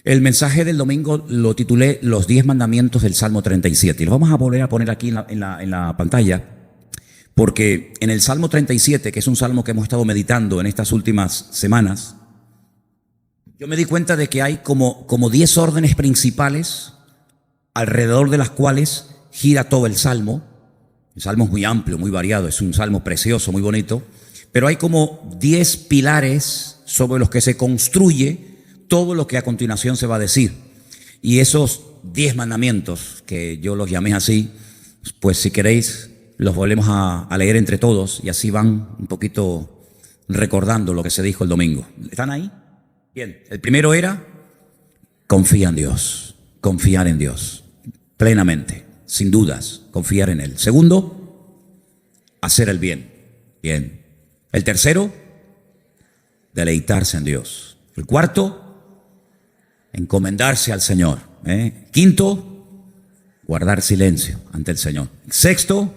El mensaje del domingo lo titulé Los 10 mandamientos del Salmo 37. Y lo vamos a volver a poner aquí en la pantalla, porque en el Salmo 37, que es un salmo que hemos estado meditando en estas últimas semanas, yo me di cuenta de que hay como 10 órdenes principales alrededor de las cuales gira todo el salmo. El salmo es muy amplio, muy variado, es un salmo precioso, muy bonito, pero hay como 10 pilares sobre los que se construye todo lo que a continuación se va a decir. Y esos 10 mandamientos, que yo los llamé así, pues si queréis los volvemos a leer entre todos y así van un poquito recordando lo que se dijo el domingo. ¿Están ahí? Bien. El primero era: confía en Dios, confiar en Dios plenamente, sin dudas, confiar en Él. Segundo, hacer el bien. Bien. El tercero, deleitarse en Dios. El cuarto, encomendarse al Señor. Quinto, guardar silencio ante el Señor. Sexto,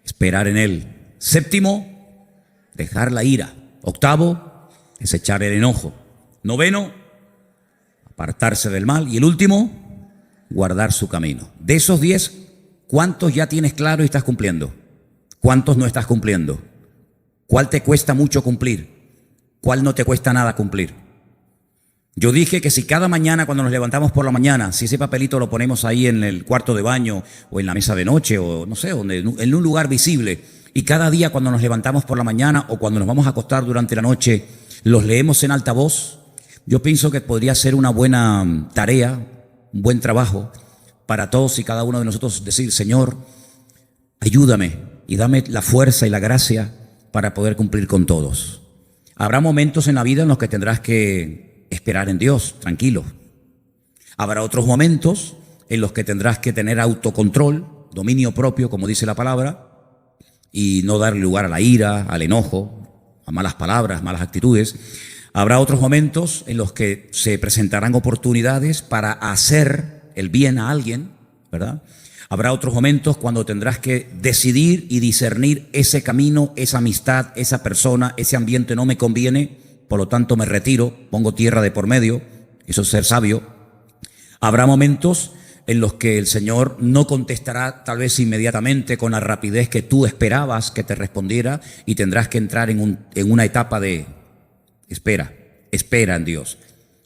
esperar en Él. Séptimo, dejar la ira. Octavo, desechar el enojo. Noveno, apartarse del mal. Y el último, guardar su camino. De esos 10, ¿cuántos ya tienes claro y estás cumpliendo? ¿Cuántos no estás cumpliendo? ¿Cuál te cuesta mucho cumplir? ¿Cuál no te cuesta nada cumplir? Yo dije que si cada mañana cuando nos levantamos por la mañana, si ese papelito lo ponemos ahí en el cuarto de baño o en la mesa de noche o no sé, en un lugar visible, y cada día cuando nos levantamos por la mañana o cuando nos vamos a acostar durante la noche, los leemos en alta voz, yo pienso que podría ser una buena tarea, un buen trabajo para todos y cada uno de nosotros decir: Señor, ayúdame y dame la fuerza y la gracia para poder cumplir con todos. Habrá momentos en la vida en los que tendrás que esperar en Dios, tranquilo. Habrá otros momentos en los que tendrás que tener autocontrol, dominio propio, como dice la palabra, y no dar lugar a la ira, al enojo, a malas palabras, malas actitudes. Habrá otros momentos en los que se presentarán oportunidades para hacer el bien a alguien, ¿verdad? Habrá otros momentos cuando tendrás que decidir y discernir: ese camino, esa amistad, esa persona, ese ambiente no me conviene, por lo tanto me retiro, pongo tierra de por medio. Eso es ser sabio. Habrá momentos en los que el Señor no contestará tal vez inmediatamente con la rapidez que tú esperabas que te respondiera, y tendrás que entrar en una etapa de espera en Dios.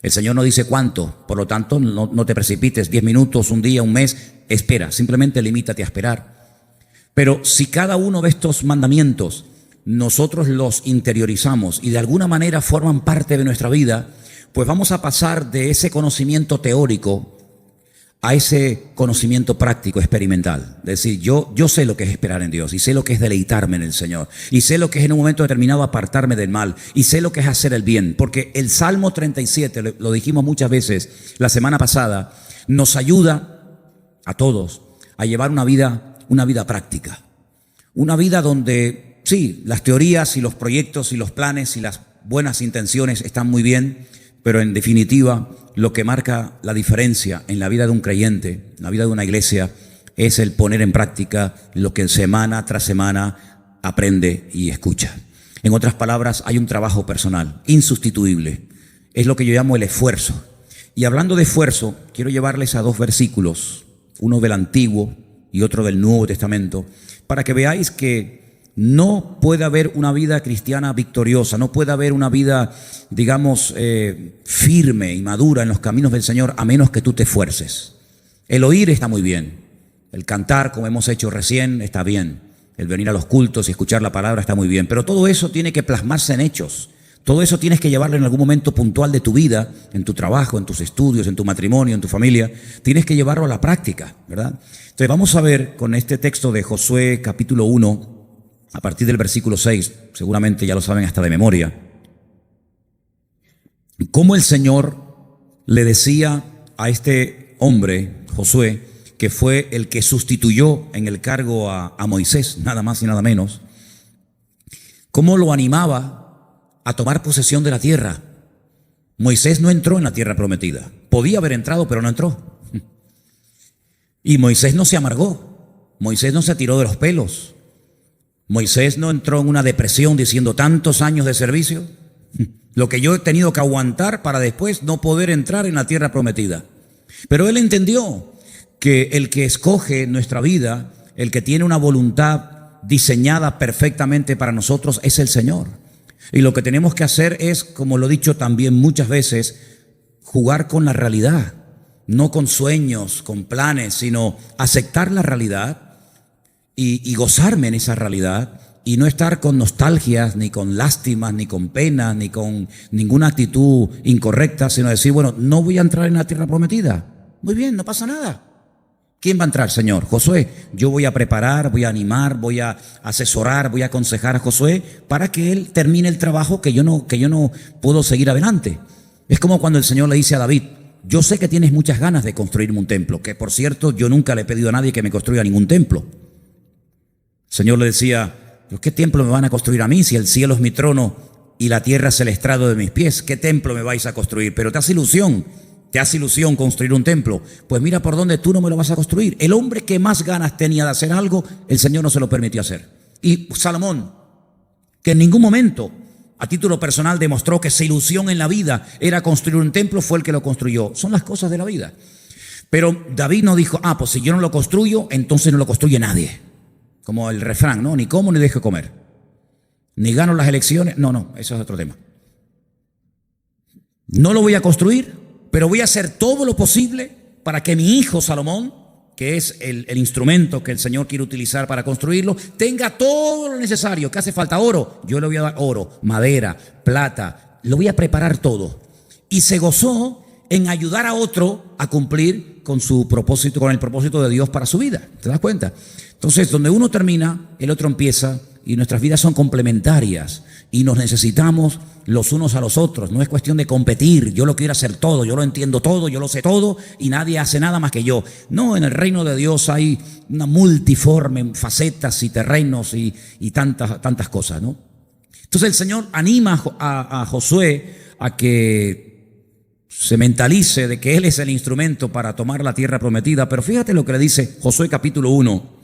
El Señor no dice cuánto, por lo tanto no te precipites, 10 minutos, un día, un mes, espera, simplemente limítate a esperar. Pero si cada uno de estos mandamientos nosotros los interiorizamos y de alguna manera forman parte de nuestra vida, pues vamos a pasar de ese conocimiento teórico a ese conocimiento práctico, experimental. Es decir, yo sé lo que es esperar en Dios, y sé lo que es deleitarme en el Señor, y sé lo que es en un momento determinado apartarme del mal, y sé lo que es hacer el bien, porque el Salmo 37, lo dijimos muchas veces la semana pasada, nos ayuda a todos a llevar una vida práctica, una vida donde sí, las teorías y los proyectos y los planes y las buenas intenciones están muy bien, pero en definitiva lo que marca la diferencia en la vida de un creyente, en la vida de una iglesia, es el poner en práctica lo que semana tras semana aprende y escucha. En otras palabras, hay un trabajo personal insustituible. Es lo que yo llamo el esfuerzo. Y hablando de esfuerzo, quiero llevarles a 2 versículos, uno del Antiguo y otro del Nuevo Testamento, para que veáis que no puede haber una vida cristiana victoriosa, no puede haber una vida, digamos, firme y madura en los caminos del Señor a menos que tú te esfuerces. El oír está muy bien, el cantar, como hemos hecho recién, está bien, el venir a los cultos y escuchar la palabra está muy bien, pero todo eso tiene que plasmarse en hechos. Todo eso tienes que llevarlo en algún momento puntual de tu vida, en tu trabajo, en tus estudios, en tu matrimonio, en tu familia. Tienes que llevarlo a la práctica, ¿verdad? Entonces vamos a ver con este texto de Josué capítulo 1, a partir del versículo 6, seguramente ya lo saben hasta de memoria, cómo el Señor le decía a este hombre, Josué, que fue el que sustituyó en el cargo a Moisés, nada más y nada menos, cómo lo animaba a tomar posesión de la tierra. Moisés no entró en la tierra prometida. Podía haber entrado, pero no entró. Y Moisés no se amargó. Moisés no se tiró de los pelos. Moisés no entró en una depresión diciendo: tantos años de servicio, Lo que yo he tenido que aguantar para después no poder entrar en la tierra prometida. Pero él entendió que el que escoge nuestra vida, el que tiene una voluntad diseñada perfectamente para nosotros, es el Señor. Y lo que tenemos que hacer es, como lo he dicho también muchas veces, jugar con la realidad, no con sueños, con planes, sino aceptar la realidad y gozarme en esa realidad y no estar con nostalgias, ni con lástimas, ni con penas, ni con ninguna actitud incorrecta, sino decir, bueno, no voy a entrar en la tierra prometida. Muy bien, no pasa nada. ¿Quién va a entrar, Señor? Josué. Yo voy a preparar, voy a animar, voy a asesorar, voy a aconsejar a Josué para que él termine el trabajo que yo no puedo seguir adelante. Es como cuando el Señor le dice a David, yo sé que tienes muchas ganas de construirme un templo, que por cierto yo nunca le he pedido a nadie que me construya ningún templo. El Señor le decía, ¿qué templo me van a construir a mí si el cielo es mi trono y la tierra es el estrado de mis pies? ¿Qué templo me vais a construir? Pero te hace ilusión construir un templo. Pues mira por dónde tú no me lo vas a construir. El hombre que más ganas tenía de hacer algo, el Señor no se lo permitió hacer. Y Salomón, que en ningún momento a título personal demostró que su ilusión en la vida era construir un templo, fue el que lo construyó. Son las cosas de la vida. Pero David no dijo, pues si yo no lo construyo, entonces no lo construye nadie. Como el refrán, ¿no? Ni como ni dejo comer. Ni gano las elecciones. No, eso es otro tema. No lo voy a construir, pero voy a hacer todo lo posible para que mi hijo Salomón, que es el instrumento que el Señor quiere utilizar para construirlo, tenga todo lo necesario. ¿Qué hace falta? Oro. Yo le voy a dar oro, madera, plata. Lo voy a preparar todo. Y se gozó en ayudar a otro a cumplir con su propósito, con el propósito de Dios para su vida. ¿Te das cuenta? Entonces, donde uno termina, el otro empieza, y nuestras vidas son complementarias y nos necesitamos los unos a los otros. No es cuestión de competir, yo lo quiero hacer todo, yo lo entiendo todo, yo lo sé todo y nadie hace nada más que yo. No, en el reino de Dios hay una multiforme facetas y terrenos y tantas cosas, ¿no? Entonces el Señor anima a Josué a que se mentalice de que Él es el instrumento para tomar la tierra prometida. Pero fíjate lo que le dice Josué capítulo 1.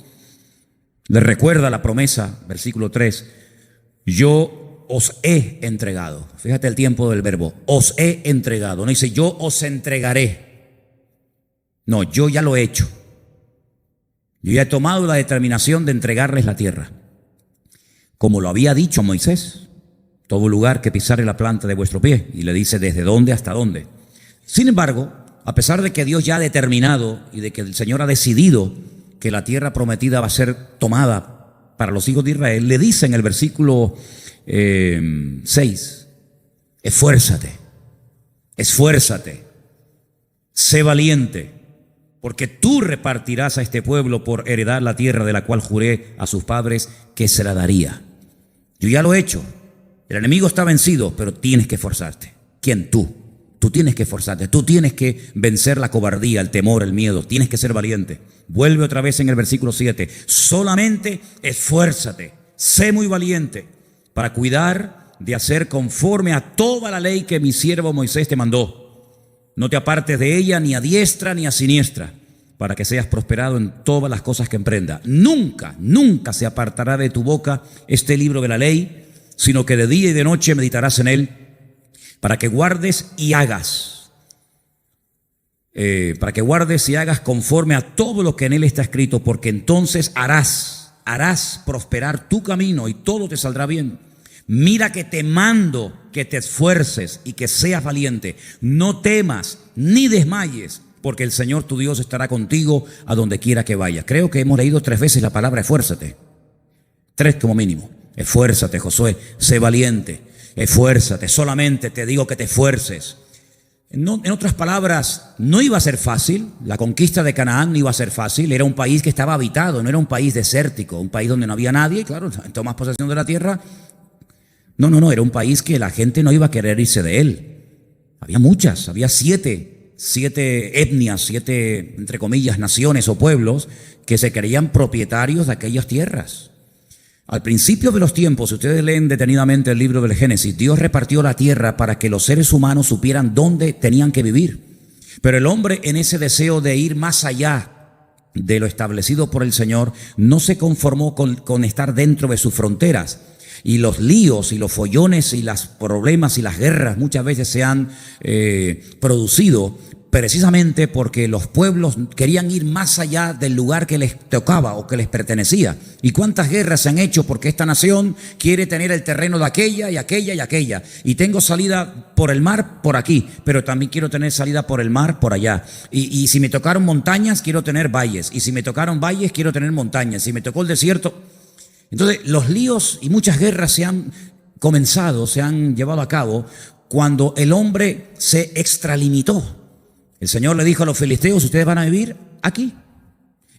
Le recuerda la promesa, versículo 3. Yo os he entregado. Fíjate el tiempo del verbo. Os he entregado. No dice yo os entregaré. No, yo ya lo he hecho. Yo ya he tomado la determinación de entregarles la tierra. Como lo había dicho Moisés. Todo lugar que pisare la planta de vuestro pie. Y le dice desde dónde hasta dónde. Sin embargo, a pesar de que Dios ya ha determinado y de que el Señor ha decidido que la tierra prometida va a ser tomada para los hijos de Israel, le dice en el versículo 6, esfuérzate, sé valiente, porque tú repartirás a este pueblo por heredar la tierra de la cual juré a sus padres que se la daría. Yo ya lo he hecho, el enemigo está vencido, pero tienes que esforzarte. ¿Quién? Tú tienes que esforzarte, tú tienes que vencer la cobardía, el temor, el miedo, tienes que ser valiente. Vuelve otra vez en el versículo 7, solamente esfuérzate, sé muy valiente para cuidar de hacer conforme a toda la ley que mi siervo Moisés te mandó. No te apartes de ella ni a diestra ni a siniestra, para que seas prosperado en todas las cosas que emprenda. Nunca se apartará de tu boca este libro de la ley, sino que de día y de noche meditarás en él, para que guardes y hagas conforme a todo lo que en él está escrito, porque entonces harás prosperar tu camino y todo te saldrá bien. Mira que te mando que te esfuerces y que seas valiente. No temas ni desmayes, porque el Señor tu Dios estará contigo a donde quiera que vayas. Creo que hemos leído 3 veces la palabra esfuérzate. 3 como mínimo. Esfuérzate, Josué, sé valiente. Esfuérzate, solamente te digo que te esfuerces. En otras palabras, no iba a ser fácil. La conquista de Canaán no iba a ser fácil. Era un país que estaba habitado, no era un país desértico, un país donde no había nadie. Claro, tomas posesión de la tierra. No, era un país que la gente no iba a querer irse de él. Había 7 etnias, 7, entre comillas, naciones o pueblos que se creían propietarios de aquellas tierras. Al principio de los tiempos, si ustedes leen detenidamente el libro del Génesis, Dios repartió la tierra para que los seres humanos supieran dónde tenían que vivir. Pero el hombre, en ese deseo de ir más allá de lo establecido por el Señor, no se conformó con estar dentro de sus fronteras. Y los líos y los follones y los problemas y las guerras muchas veces se han producido precisamente porque los pueblos querían ir más allá del lugar que les tocaba o que les pertenecía. ¿Y cuántas guerras se han hecho porque esta nación quiere tener el terreno de aquella y aquella y aquella? Y tengo salida por el mar por aquí, pero también quiero tener salida por el mar por allá. Y si me tocaron montañas, quiero tener valles. Y si me tocaron valles, quiero tener montañas. Si me tocó el desierto. Entonces, los líos y muchas guerras se han comenzado, se han llevado a cabo cuando el hombre se extralimitó. El Señor le dijo a los filisteos, ustedes van a vivir aquí.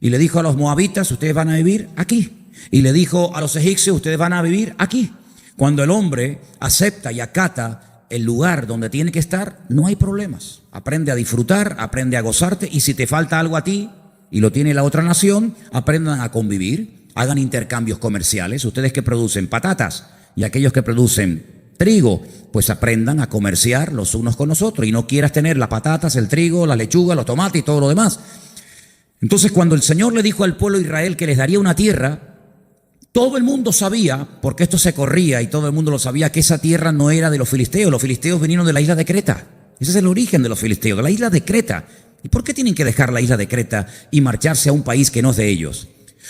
Y le dijo a los moabitas, ustedes van a vivir aquí. Y le dijo a los egipcios, ustedes van a vivir aquí. Cuando el hombre acepta y acata el lugar donde tiene que estar, no hay problemas. Aprende a disfrutar, aprende a gozarte. Y si te falta algo a ti y lo tiene la otra nación, aprendan a convivir, hagan intercambios comerciales. Ustedes que producen patatas y aquellos que producen trigo, pues aprendan a comerciar los unos con los otros y no quieras tener las patatas, el trigo, la lechuga, los tomates y todo lo demás. Entonces, cuando el Señor le dijo al pueblo de Israel que les daría una tierra, todo el mundo sabía, porque esto se corría y todo el mundo lo sabía, que esa tierra no era de los filisteos. Los filisteos vinieron de la isla de Creta. Ese es el origen de los filisteos, de la isla de Creta. ¿Y por qué tienen que dejar la isla de Creta y marcharse a un país que no es de ellos?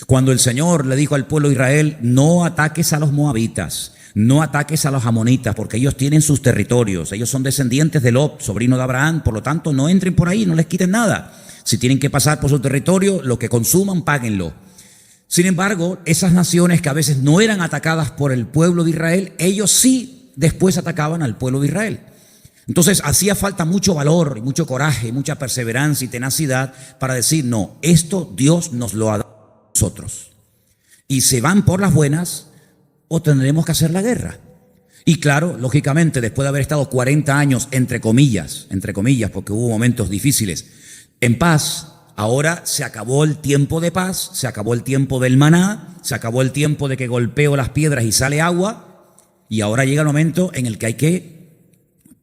Cuando el Señor le dijo al pueblo de Israel, no ataques a los moabitas, no ataques a los amonitas, porque ellos tienen sus territorios, ellos son descendientes de Lot, sobrino de Abraham, por lo tanto no entren por ahí, no les quiten nada. Si tienen que pasar por su territorio, lo que consuman, páguenlo. Sin embargo, esas naciones que a veces no eran atacadas por el pueblo de Israel, ellos sí después atacaban al pueblo de Israel. Entonces hacía falta mucho valor y mucho coraje, mucha perseverancia y tenacidad para decir, no, esto Dios nos lo ha dado a nosotros. Y se van por las buenas o tendremos que hacer la guerra. Y claro, lógicamente, después de haber estado 40 años, entre comillas, porque hubo momentos difíciles, en paz, ahora se acabó el tiempo de paz, se acabó el tiempo del maná, se acabó el tiempo de que golpeo las piedras y sale agua, y ahora llega el momento en el que hay que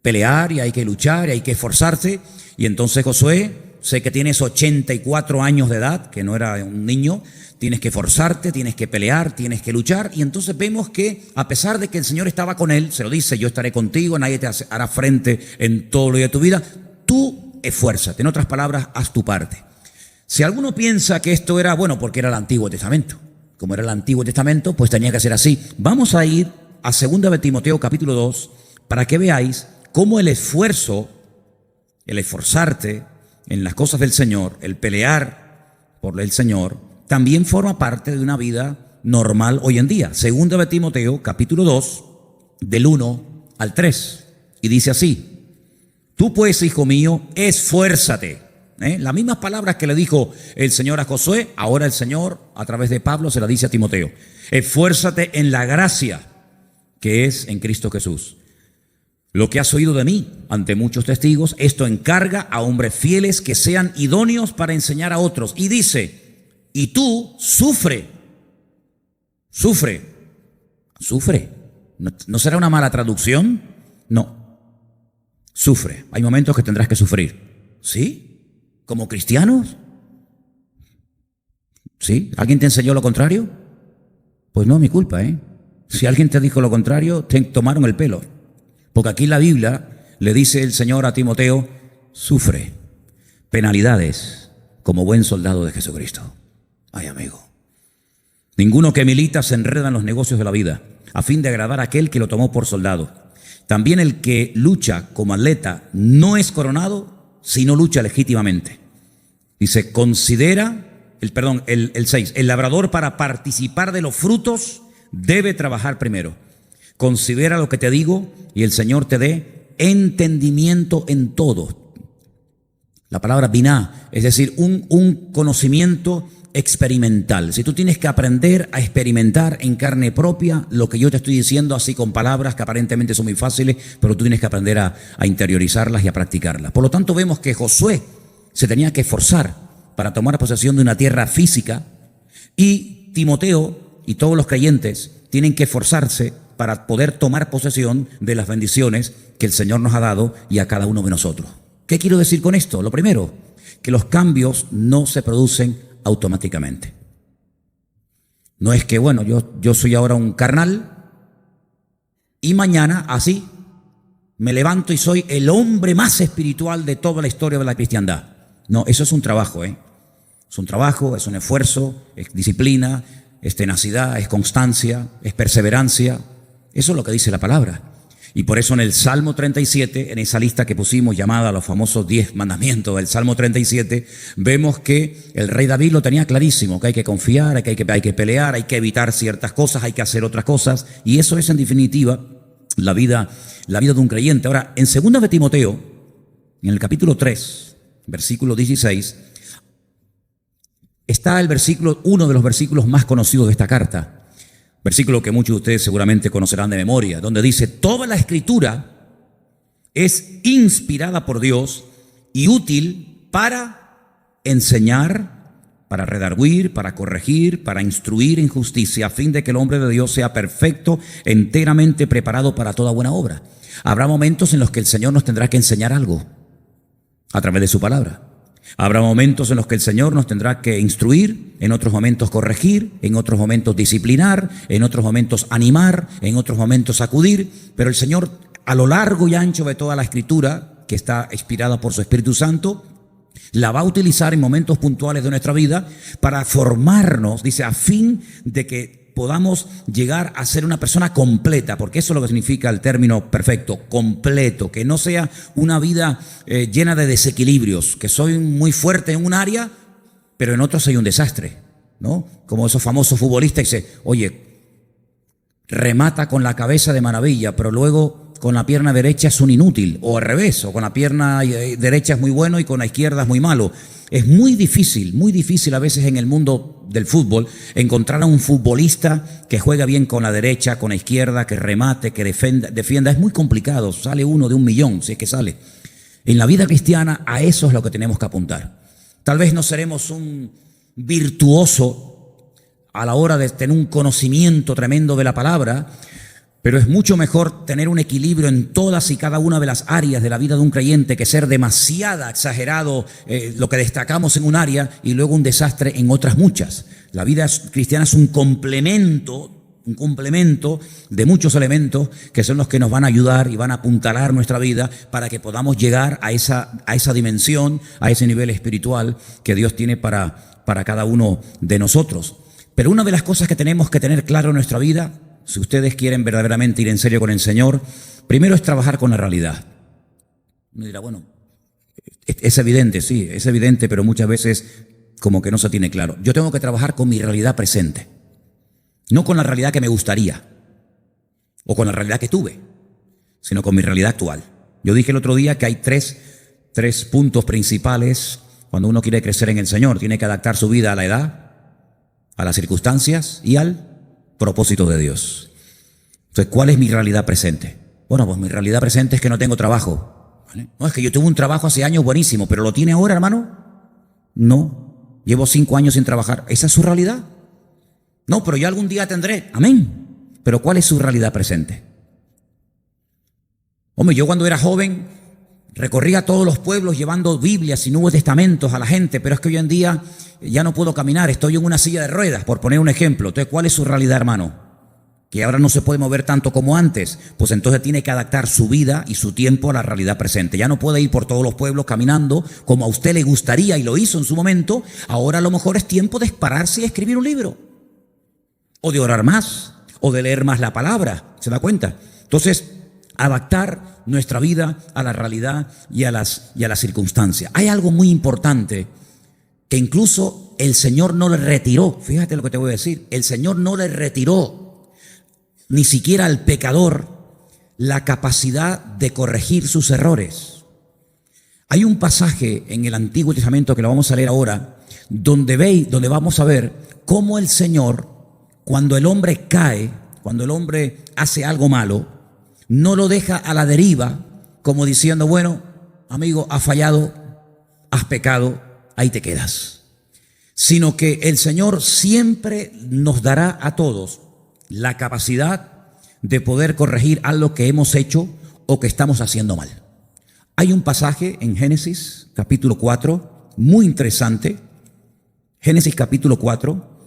pelear y hay que luchar y hay que esforzarse. Y entonces Josué, sé que tienes 84 años de edad, que no era un niño, tienes que esforzarte, tienes que pelear, tienes que luchar. Y entonces vemos que a pesar de que el Señor estaba con él, se lo dice, yo estaré contigo, nadie te hará frente en todo lo de tu vida, tú esfuérzate, en otras palabras, haz tu parte. Si alguno piensa que esto era, bueno, porque era el Antiguo Testamento, como era el Antiguo Testamento, pues tenía que ser así. Vamos a ir a 2 de Timoteo capítulo 2 para que veáis cómo el esfuerzo, el esforzarte en las cosas del Señor, el pelear por el Señor, también forma parte de una vida normal hoy en día. 2 de Timoteo capítulo 2 del 1 al 3 y dice así: tú pues, hijo mío, esfuérzate. Las mismas palabras que le dijo el Señor a Josué, ahora el Señor a través de Pablo se las dice a Timoteo. Esfuérzate en la gracia que es en Cristo Jesús. Lo que has oído de mí ante muchos testigos, esto encarga a hombres fieles que sean idóneos para enseñar a otros. Y dice, y tú sufre. ¿No será una mala traducción? No. Sufre. Hay momentos que tendrás que sufrir. ¿Sí? ¿Como cristianos? ¿Sí? ¿Alguien te enseñó lo contrario? Pues no, mi culpa, ¿eh? Si alguien te dijo lo contrario, te tomaron el pelo. Porque aquí en la Biblia le dice el Señor a Timoteo, sufre penalidades como buen soldado de Jesucristo. Ay, amigo. Ninguno que milita se enreda en los negocios de la vida, a fin de agradar a aquel que lo tomó por soldado. También el que lucha como atleta no es coronado, sino lucha legítimamente. Dice, considera, el 6, el labrador para participar de los frutos debe trabajar primero. Considera lo que te digo y el Señor te dé entendimiento en todo. La palabra biná, es decir, un conocimiento experimental. Si tú tienes que aprender a experimentar en carne propia lo que yo te estoy diciendo, así con palabras que aparentemente son muy fáciles, pero tú tienes que aprender a interiorizarlas y a practicarlas. Por lo tanto, vemos que Josué se tenía que esforzar para tomar posesión de una tierra física y Timoteo y todos los creyentes tienen que esforzarse para poder tomar posesión de las bendiciones que el Señor nos ha dado y a cada uno de nosotros. ¿Qué quiero decir con esto? Lo primero, que los cambios no se producen automáticamente. No es que, bueno, yo soy ahora un carnal y mañana así me levanto y soy el hombre más espiritual de toda la historia de la cristiandad. No, eso es un trabajo, Es un trabajo, es un esfuerzo, es disciplina, es tenacidad, es constancia, es perseverancia. Eso es lo que dice la palabra. Y por eso en el Salmo 37, en esa lista que pusimos llamada los famosos 10 mandamientos del Salmo 37, vemos que el rey David lo tenía clarísimo, que hay que confiar, que hay que pelear, hay que evitar ciertas cosas, hay que hacer otras cosas. Y eso es en definitiva la vida de un creyente. Ahora, en 2 de Timoteo, en el capítulo 3, versículo 16, está el versículo, uno de los versículos más conocidos de esta carta. Versículo que muchos de ustedes seguramente conocerán de memoria, donde dice: toda la escritura es inspirada por Dios y útil para enseñar, para redarguir, para corregir, para instruir en justicia, a fin de que el hombre de Dios sea perfecto, enteramente preparado para toda buena obra. Habrá momentos en los que el Señor nos tendrá que enseñar algo a través de su palabra. Habrá momentos en los que el Señor nos tendrá que instruir, en otros momentos corregir, en otros momentos disciplinar, en otros momentos animar, en otros momentos sacudir, pero el Señor, a lo largo y ancho de toda la Escritura, que está inspirada por su Espíritu Santo, la va a utilizar en momentos puntuales de nuestra vida para formarnos, dice, a fin de que podamos llegar a ser una persona completa, porque eso es lo que significa el término perfecto, completo, que no sea una vida llena de desequilibrios, que soy muy fuerte en un área, pero en otros soy un desastre, ¿no? Como esos famosos futbolistas que dicen, oye, remata con la cabeza de maravilla, pero luego con la pierna derecha es un inútil, o al revés, o con la pierna derecha es muy bueno y con la izquierda es muy malo. Es muy difícil a veces en el mundo del fútbol encontrar a un futbolista que juega bien con la derecha, con la izquierda, que remate, que defienda. Es muy complicado, sale uno de 1.000.000, si es que sale. En la vida cristiana a eso es lo que tenemos que apuntar. Tal vez no seremos un virtuoso a la hora de tener un conocimiento tremendo de la palabra, pero es mucho mejor tener un equilibrio en todas y cada una de las áreas de la vida de un creyente que ser demasiado exagerado lo que destacamos en un área y luego un desastre en otras muchas. La vida cristiana es un complemento de muchos elementos que son los que nos van a ayudar y van a apuntalar nuestra vida para que podamos llegar a esa dimensión, a ese nivel espiritual que Dios tiene para cada uno de nosotros. Pero una de las cosas que tenemos que tener claro en nuestra vida, si ustedes quieren verdaderamente ir en serio con el Señor, primero es trabajar con la realidad. Uno dirá, bueno, es evidente, sí, es evidente, pero muchas veces como que no se tiene claro. Yo tengo que trabajar con mi realidad presente, no con la realidad que me gustaría o con la realidad que tuve, sino con mi realidad actual. Yo dije el otro día que hay tres puntos principales cuando uno quiere crecer en el Señor. Tiene que adaptar su vida a la edad, a las circunstancias y al propósito de Dios. Entonces, ¿cuál es mi realidad presente? Bueno, pues mi realidad presente es que no tengo trabajo, ¿vale? No, es que yo tuve un trabajo hace años buenísimo, pero ¿lo tiene ahora, hermano? No, llevo 5 años sin trabajar. ¿Esa es su realidad? No, pero yo algún día tendré. Amén. Pero ¿cuál es su realidad presente? Hombre, yo cuando era joven recorría todos los pueblos llevando Biblias y Nuevos Testamentos a la gente, pero es que hoy en día ya no puedo caminar, estoy en una silla de ruedas, por poner un ejemplo. Entonces, ¿cuál es su realidad, hermano? Que ahora no se puede mover tanto como antes. Pues entonces tiene que adaptar su vida y su tiempo a la realidad presente. Ya no puede ir por todos los pueblos caminando como a usted le gustaría y lo hizo en su momento. Ahora a lo mejor es tiempo de pararse y escribir un libro, o de orar más, o de leer más la palabra. ¿Se da cuenta? Entonces, adaptar nuestra vida a la realidad y a las circunstancias. Hay algo muy importante que incluso el Señor no le retiró. Fíjate lo que te voy a decir. El Señor no le retiró ni siquiera al pecador la capacidad de corregir sus errores. Hay un pasaje en el Antiguo Testamento que lo vamos a leer ahora, donde vamos a ver cómo el Señor, cuando el hombre cae, cuando el hombre hace algo malo, no lo deja a la deriva, como diciendo, bueno, amigo, has fallado, has pecado, ahí te quedas. Sino que el Señor siempre nos dará a todos la capacidad de poder corregir algo que hemos hecho o que estamos haciendo mal. Hay un pasaje en Génesis capítulo 4, muy interesante, Génesis capítulo 4,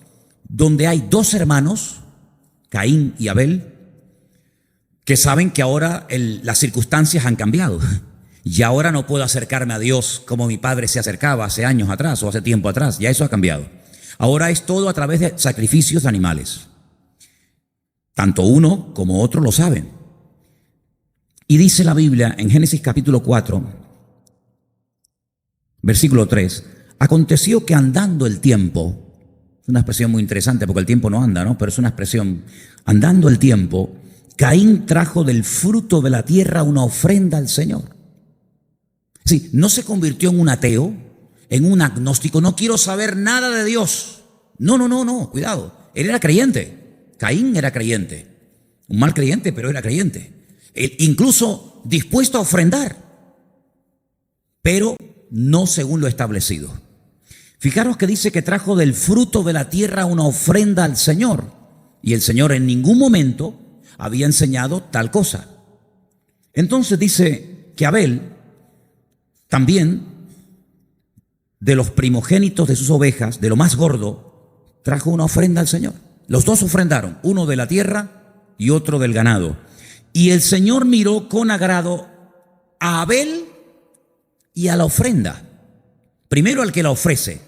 donde hay 2 hermanos, Caín y Abel, que saben que ahora las circunstancias han cambiado. Y ahora no puedo acercarme a Dios como mi padre se acercaba hace años atrás o hace tiempo atrás. Ya eso ha cambiado. Ahora es todo a través de sacrificios de animales. Tanto uno como otro lo saben. Y dice la Biblia en Génesis capítulo 4, versículo 3, aconteció que andando el tiempo, es una expresión muy interesante porque el tiempo no anda, ¿no? Pero es una expresión, andando el tiempo, Caín trajo del fruto de la tierra una ofrenda al Señor. Sí, no se convirtió en un ateo, en un agnóstico, no quiero saber nada de Dios. No, cuidado. Él era creyente, Caín era creyente, un mal creyente, pero era creyente. Él incluso dispuesto a ofrendar, pero no según lo establecido. Fijaros que dice que trajo del fruto de la tierra una ofrenda al Señor, y el Señor en ningún momento había enseñado tal cosa. Entonces dice que Abel también, de los primogénitos de sus ovejas, de lo más gordo, trajo una ofrenda al Señor. Los dos ofrendaron, uno de la tierra y otro del ganado. Y el Señor miró con agrado a Abel y a la ofrenda. Primero al que la ofrece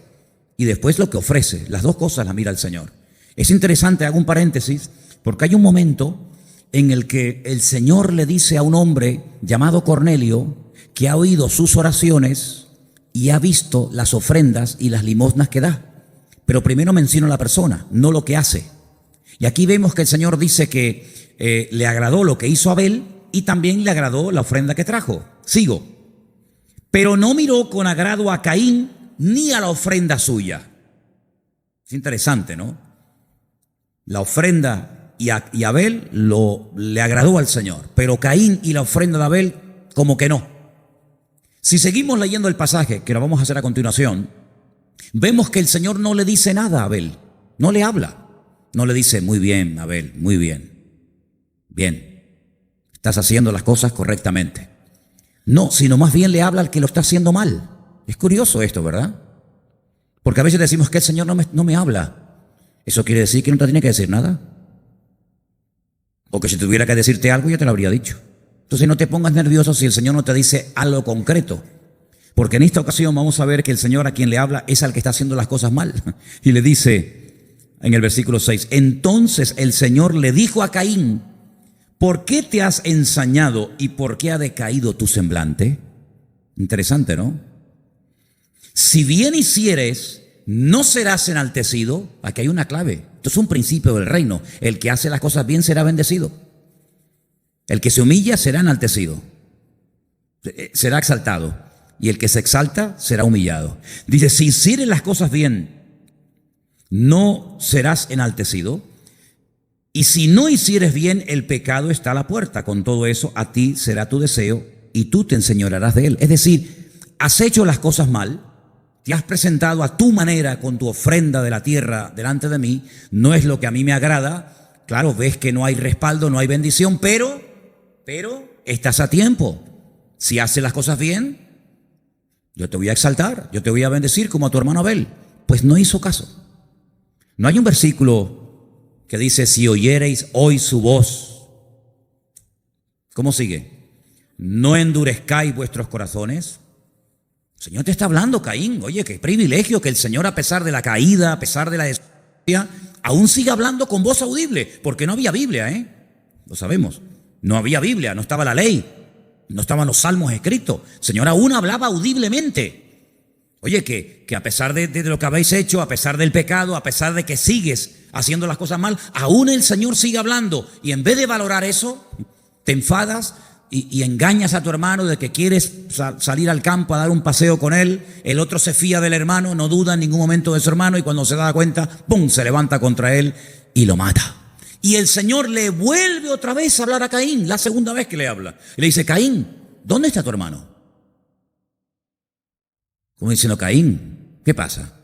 y después lo que ofrece. Las dos cosas las mira el Señor. Es interesante, hago un paréntesis, porque hay un momento en el que el Señor le dice a un hombre llamado Cornelio, que ha oído sus oraciones y ha visto las ofrendas y las limosnas que da. Pero primero menciona a la persona, no lo que hace. Y aquí vemos que el Señor dice que le agradó lo que hizo Abel y también le agradó la ofrenda que trajo. Sigo. Pero no miró con agrado a Caín ni a la ofrenda suya. Es interesante, ¿no? La ofrenda y Abel le agradó al Señor, pero Caín y la ofrenda de Abel como que no. Si seguimos leyendo el pasaje, que lo vamos a hacer a continuación, vemos que el Señor no le dice nada a Abel, no le habla, no le dice, muy bien, Abel, muy bien, bien, estás haciendo las cosas correctamente. No, sino más bien le habla al que lo está haciendo mal. Es curioso esto, ¿verdad? Porque a veces decimos que el Señor no me habla. ¿Eso quiere decir que no te tiene que decir nada? O que si tuviera que decirte algo ya te lo habría dicho. Entonces no te pongas nervioso si el Señor no te dice algo concreto. Porque en esta ocasión vamos a ver que el Señor a quien le habla es al que está haciendo las cosas mal. Y le dice en el versículo 6, entonces el Señor le dijo a Caín, ¿por qué te has ensañado y por qué ha decaído tu semblante? Interesante, ¿no? Si bien hicieres, no serás enaltecido. Aquí hay una clave. Esto es un principio del reino. El que hace las cosas bien será bendecido. El que se humilla será enaltecido, será exaltado, y el que se exalta será humillado. Dice, si hicieres las cosas bien, no serás enaltecido, y si no hicieres bien, el pecado está a la puerta. Con todo eso, a ti será tu deseo, y tú te enseñorearás de él. Es decir, has hecho las cosas mal, te has presentado a tu manera con tu ofrenda de la tierra delante de mí, no es lo que a mí me agrada. Claro, ves que no hay respaldo, no hay bendición, pero estás a tiempo. Si haces las cosas bien, yo te voy a exaltar, yo te voy a bendecir como a tu hermano Abel. Pues no hizo caso. No hay un versículo que dice, si oyereis hoy su voz. ¿Cómo sigue? No endurezcáis vuestros corazones. El Señor te está hablando, Caín. Oye, qué privilegio que el Señor, a pesar de la caída, a pesar de la desgracia, aún siga hablando con voz audible, porque no había Biblia, lo sabemos. No había Biblia, no estaba la ley, no estaban los salmos escritos. El Señor aún hablaba audiblemente. Oye, que a pesar de lo que habéis hecho, a pesar del pecado, a pesar de que sigues haciendo las cosas mal, aún el Señor sigue hablando. Y en vez de valorar eso, te enfadas y engañas a tu hermano de que quieres salir al campo a dar un paseo con él. El otro se fía del hermano, no duda en ningún momento de su hermano, y cuando se da cuenta, ¡pum!, se levanta contra él y lo mata. Y el Señor le vuelve otra vez a hablar a Caín, la segunda vez que le habla. Y le dice, Caín, ¿dónde está tu hermano? Como diciendo, Caín, ¿qué pasa?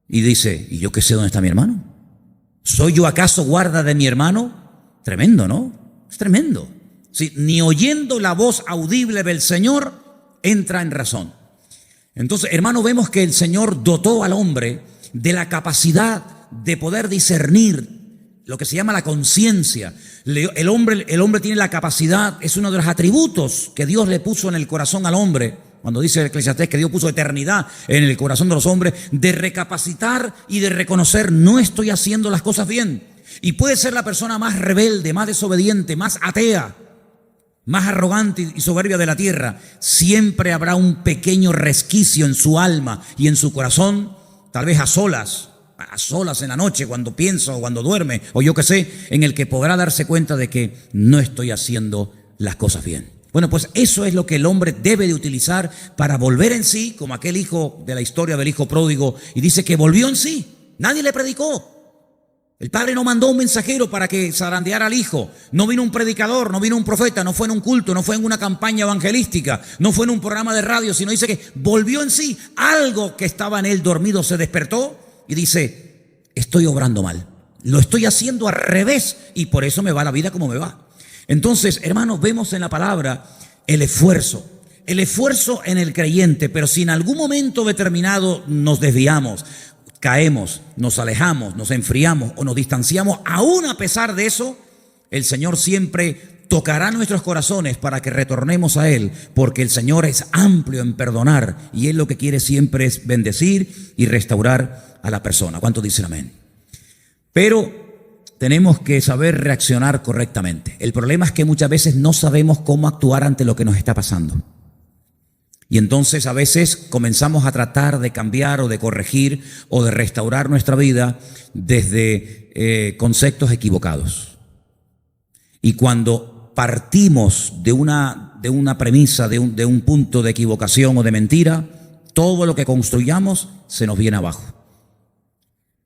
Y dice, ¿y yo qué sé dónde está mi hermano? ¿Soy yo acaso guarda de mi hermano? Tremendo, ¿no? Es tremendo. Sí, ni oyendo la voz audible del Señor entra en razón. Entonces, hermano, vemos que el Señor dotó al hombre de la capacidad de poder discernir lo que se llama la conciencia. El hombre tiene la capacidad, es uno de los atributos que Dios le puso en el corazón al hombre, cuando dice el Eclesiastés que Dios puso eternidad en el corazón de los hombres, de recapacitar y de reconocer: no estoy haciendo las cosas bien. Y puede ser la persona más rebelde, más desobediente, más atea, más arrogante y soberbia de la tierra. Siempre habrá un pequeño resquicio en su alma y en su corazón, tal vez a solas en la noche, cuando piensa o cuando duerme, o yo qué sé, en el que podrá darse cuenta de que no estoy haciendo las cosas bien. Bueno, pues eso es lo que el hombre debe de utilizar para volver en sí, como aquel hijo de la historia del hijo pródigo, y dice que volvió en sí. Nadie le predicó. El padre no mandó un mensajero para que zarandeara al hijo. No vino un predicador, no vino un profeta, no fue en un culto, no fue en una campaña evangelística, no fue en un programa de radio, sino dice que volvió en sí. Algo que estaba en él dormido se despertó y dice: estoy obrando mal, lo estoy haciendo al revés y por eso me va la vida como me va. Entonces, hermanos, vemos en la palabra el esfuerzo en el creyente. Pero si en algún momento determinado nos desviamos, caemos, nos alejamos, nos enfriamos o nos distanciamos, aún a pesar de eso, el Señor siempre tocará nuestros corazones para que retornemos a Él, porque el Señor es amplio en perdonar y Él lo que quiere siempre es bendecir y restaurar a la persona. ¿Cuántos dicen amén? Pero tenemos que saber reaccionar correctamente. El problema es que muchas veces no sabemos cómo actuar ante lo que nos está pasando. Y entonces a veces comenzamos a tratar de cambiar o de corregir o de restaurar nuestra vida desde conceptos equivocados. Y cuando partimos de una premisa, de un punto de equivocación o de mentira, todo lo que construyamos se nos viene abajo.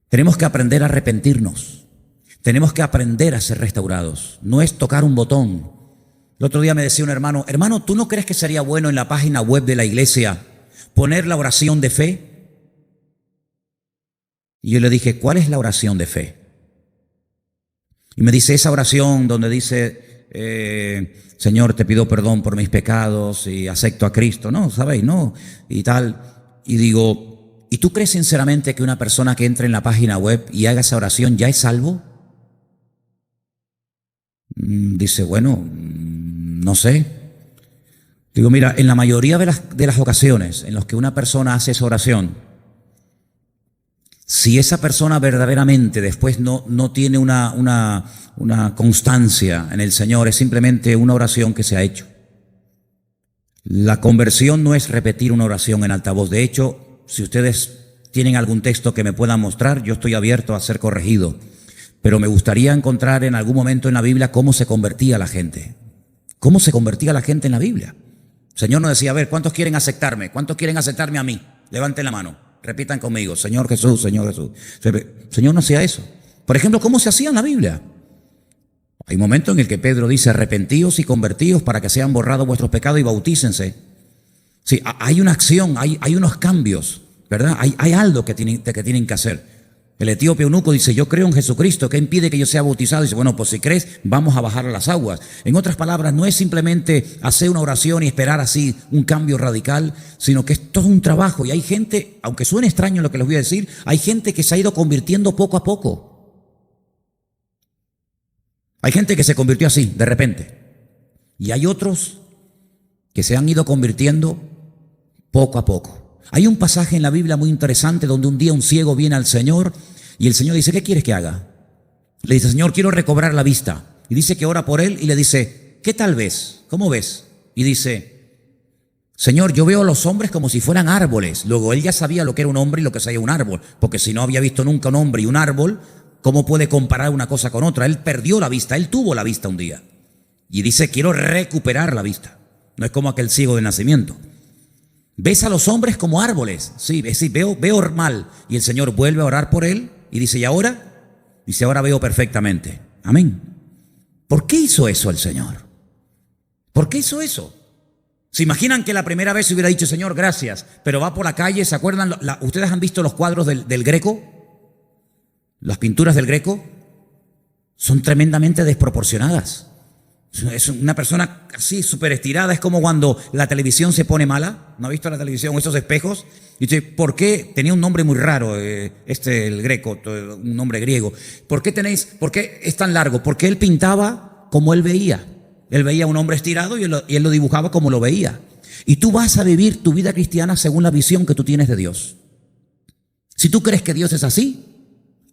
Tenemos que aprender a arrepentirnos. Tenemos que aprender a ser restaurados. No es tocar un botón. El otro día me decía un hermano: hermano, ¿tú no crees que sería bueno en la página web de la iglesia poner la oración de fe? Y yo le dije: ¿cuál es la oración de fe? Y me dice: esa oración donde dice Señor, te pido perdón por mis pecados y acepto a Cristo. No, ¿sabéis? No, y tal. Y digo: ¿y tú crees sinceramente que una persona que entre en la página web y haga esa oración ya es salvo? Dice: bueno, no sé. Digo: mira, en la mayoría de las ocasiones en las que una persona hace esa oración, si esa persona verdaderamente después no tiene una constancia en el Señor, es simplemente una oración que se ha hecho. La conversión no es repetir una oración en altavoz. De hecho, si ustedes tienen algún texto que me puedan mostrar, yo estoy abierto a ser corregido. Pero me gustaría encontrar en algún momento en la Biblia cómo se convertía la gente. ¿Cómo se convertía la gente en la Biblia? El Señor nos decía: a ver, ¿cuántos quieren aceptarme? ¿Cuántos quieren aceptarme a mí? Levanten la mano, repitan conmigo: Señor Jesús, Señor Jesús. El Señor no hacía eso. Por ejemplo, ¿cómo se hacía en la Biblia? Hay un momento en el que Pedro dice: arrepentíos y convertíos para que sean borrados vuestros pecados y bautícense. Sí, hay una acción, hay unos cambios, ¿verdad? Hay algo que tienen que hacer. El etíope eunuco dice: yo creo en Jesucristo, ¿qué impide que yo sea bautizado? Dice: bueno, pues si crees, vamos a bajar a las aguas. En otras palabras, no es simplemente hacer una oración y esperar así un cambio radical, sino que es todo un trabajo. Y hay gente, aunque suene extraño lo que les voy a decir, hay gente que se ha ido convirtiendo poco a poco. Hay gente que se convirtió así, de repente. Y hay otros que se han ido convirtiendo poco a poco. Hay un pasaje en la Biblia muy interesante donde un día un ciego viene al Señor y el Señor dice: ¿qué quieres que haga? Le dice: Señor, quiero recobrar la vista. Y dice que ora por él y le dice: ¿qué tal ves? ¿Cómo ves? Y dice: Señor, yo veo a los hombres como si fueran árboles. Luego él ya sabía lo que era un hombre y lo que sabía un árbol, porque si no había visto nunca un hombre y un árbol, ¿cómo puede comparar una cosa con otra? Él perdió la vista, él tuvo la vista un día. Y dice: quiero recuperar la vista. No es como aquel ciego de nacimiento. ¿Ves a los hombres como árboles? Sí, veo mal. Y el Señor vuelve a orar por él y dice: ¿y ahora? Dice: ahora veo perfectamente. Amén. ¿Por qué hizo eso el Señor? ¿Por qué hizo eso? ¿Se imaginan que la primera vez hubiera dicho: Señor, gracias? Pero va por la calle, ¿se acuerdan? ¿Ustedes han visto los cuadros del Greco? Las pinturas del Greco son tremendamente desproporcionadas. Es una persona así súper estirada. Es como cuando la televisión se pone mala. ¿No ha visto la televisión, esos espejos? Y dice, ¿por qué? Tenía un nombre muy raro, el greco, un nombre griego. ¿Por qué es tan largo? Porque él pintaba como él veía. Él veía a un hombre estirado y él lo dibujaba como lo veía. Y tú vas a vivir tu vida cristiana según la visión que tú tienes de Dios. Si tú crees que Dios es así,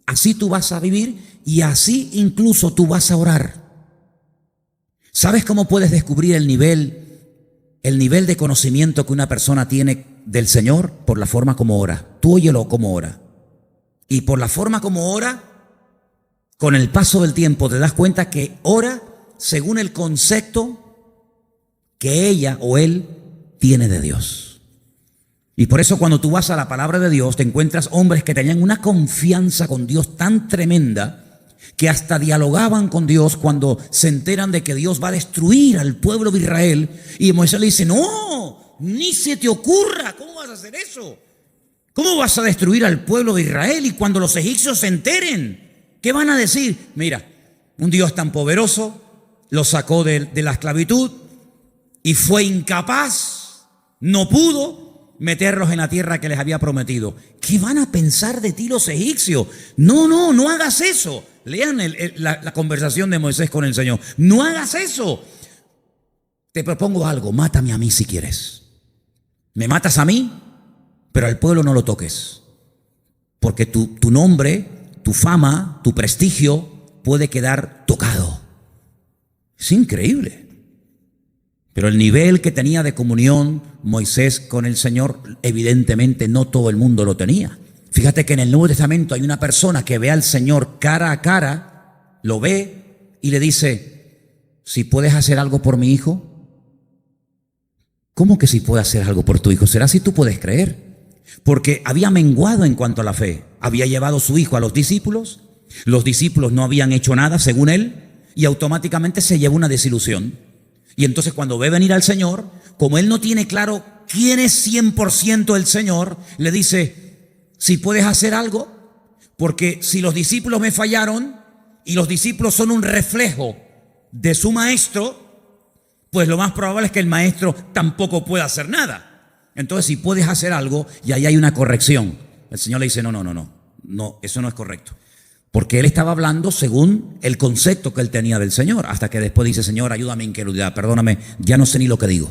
así tú vas a vivir y así incluso tú vas a orar. ¿Sabes cómo puedes descubrir el nivel de conocimiento que una persona tiene del Señor? Por la forma como ora. Tú óyelo como ora. Y por la forma como ora, con el paso del tiempo te das cuenta que ora según el concepto que ella o él tiene de Dios. Y por eso cuando tú vas a la palabra de Dios te encuentras hombres que tenían una confianza con Dios tan tremenda que hasta dialogaban con Dios cuando se enteran de que Dios va a destruir al pueblo de Israel. Y Moisés le dice, no, ni se te ocurra, ¿cómo vas a hacer eso? ¿Cómo vas a destruir al pueblo de Israel? Y cuando los egipcios se enteren, ¿qué van a decir? Mira, un Dios tan poderoso los sacó de la esclavitud y fue incapaz, no pudo meterlos en la tierra que les había prometido. ¿Qué van a pensar de ti los egipcios? No hagas eso. Lean la conversación de Moisés con el Señor. No hagas eso. Te propongo algo, mátame a mí si quieres. Me matas a mí, pero al pueblo no lo toques. Porque tu nombre, tu fama, tu prestigio puede quedar tocado. Es increíble. Pero el nivel que tenía de comunión Moisés con el Señor, evidentemente no todo el mundo lo tenía. Fíjate que en el Nuevo Testamento hay una persona que ve al Señor cara a cara, lo ve y le dice, si puedes hacer algo por mi hijo. ¿Cómo que si puedes hacer algo por tu hijo? ¿Será si tú puedes creer? Porque había menguado en cuanto a la fe. Había llevado su hijo a los discípulos no habían hecho nada según él y automáticamente se llevó una desilusión. Y entonces cuando ve venir al Señor, como él no tiene claro quién es 100% el Señor, le dice, si puedes hacer algo, porque si los discípulos me fallaron y los discípulos son un reflejo de su maestro, pues lo más probable es que el maestro tampoco pueda hacer nada. Entonces si puedes hacer algo, y ahí hay una corrección. El Señor le dice, no, eso no es correcto. Porque él estaba hablando según el concepto que él tenía del Señor, hasta que después dice, Señor, ayúdame en incredulidad, perdóname, ya no sé ni lo que digo.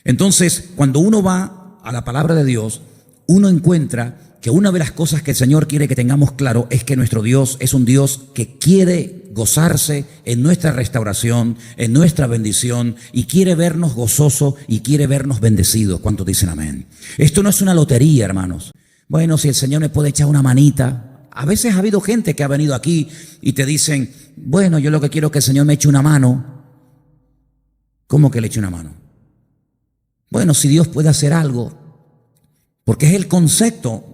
Entonces, cuando uno va a la palabra de Dios, uno encuentra que una de las cosas que el Señor quiere que tengamos claro es que nuestro Dios es un Dios que quiere gozarse en nuestra restauración, en nuestra bendición, y quiere vernos gozosos y quiere vernos bendecidos. ¿Cuántos dicen amén? Esto no es una lotería, hermanos. Bueno, si el Señor me puede echar una manita. A veces ha habido gente que ha venido aquí y te dicen, bueno, yo lo que quiero es que el Señor me eche una mano. ¿Cómo que le eche una mano? Bueno, si Dios puede hacer algo, porque es el concepto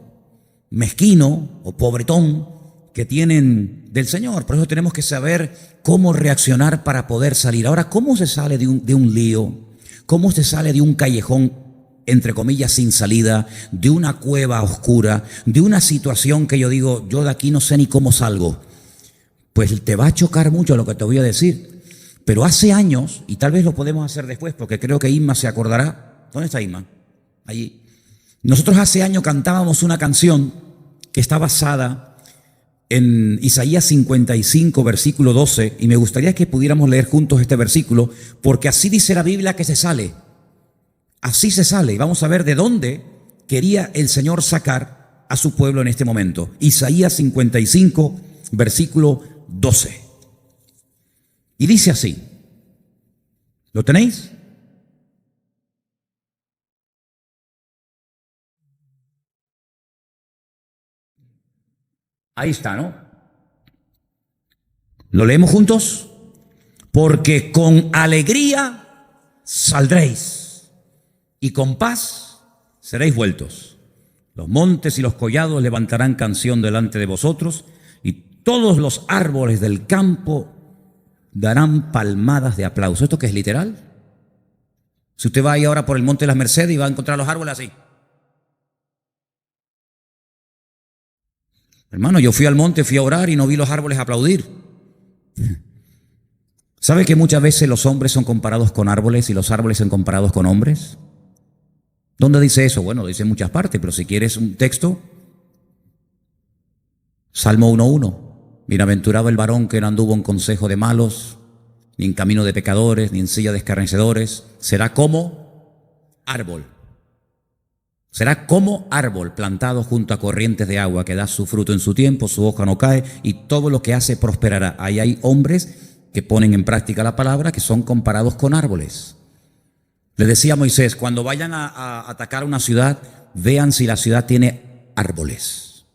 mezquino o pobretón que tienen del Señor. Por eso tenemos que saber cómo reaccionar para poder salir. Ahora, ¿cómo se sale de un lío? ¿Cómo se sale de un callejón, entre comillas, sin salida, de una cueva oscura, de una situación que yo digo, yo de aquí no sé ni cómo salgo? Pues te va a chocar mucho lo que te voy a decir. Pero hace años, y tal vez lo podemos hacer después, porque creo que Isma se acordará. ¿Dónde está Isma? Allí. Nosotros hace años cantábamos una canción que está basada en Isaías 55, versículo 12, y me gustaría que pudiéramos leer juntos este versículo, porque así dice la Biblia que se sale. Así se sale. Y vamos a ver de dónde quería el Señor sacar a su pueblo en este momento. Isaías 55, versículo 12. Y dice así. ¿Lo tenéis? Ahí está, ¿no? ¿Lo leemos juntos? Porque con alegría saldréis y con paz seréis vueltos. Los montes y los collados levantarán canción delante de vosotros y todos los árboles del campo darán palmadas de aplauso. ¿Esto qué es literal? Si usted va ahí ahora por el Monte de las Mercedes y va a encontrar los árboles así. Hermano, yo fui al monte, fui a orar y no vi los árboles aplaudir. ¿Sabe que muchas veces los hombres son comparados con árboles y los árboles son comparados con hombres? ¿Dónde dice eso? Bueno, dice en muchas partes, pero si quieres un texto, Salmo 1:1. Bienaventurado el varón que no anduvo en consejo de malos, ni en camino de pecadores, ni en silla de escarnecedores. Será como árbol. Será como árbol plantado junto a corrientes de agua, que da su fruto en su tiempo, su hoja no cae, y todo lo que hace prosperará. Ahí hay hombres que ponen en práctica la palabra, que son comparados con árboles. Le decía a Moisés, cuando vayan a atacar una ciudad, vean si la ciudad tiene árboles.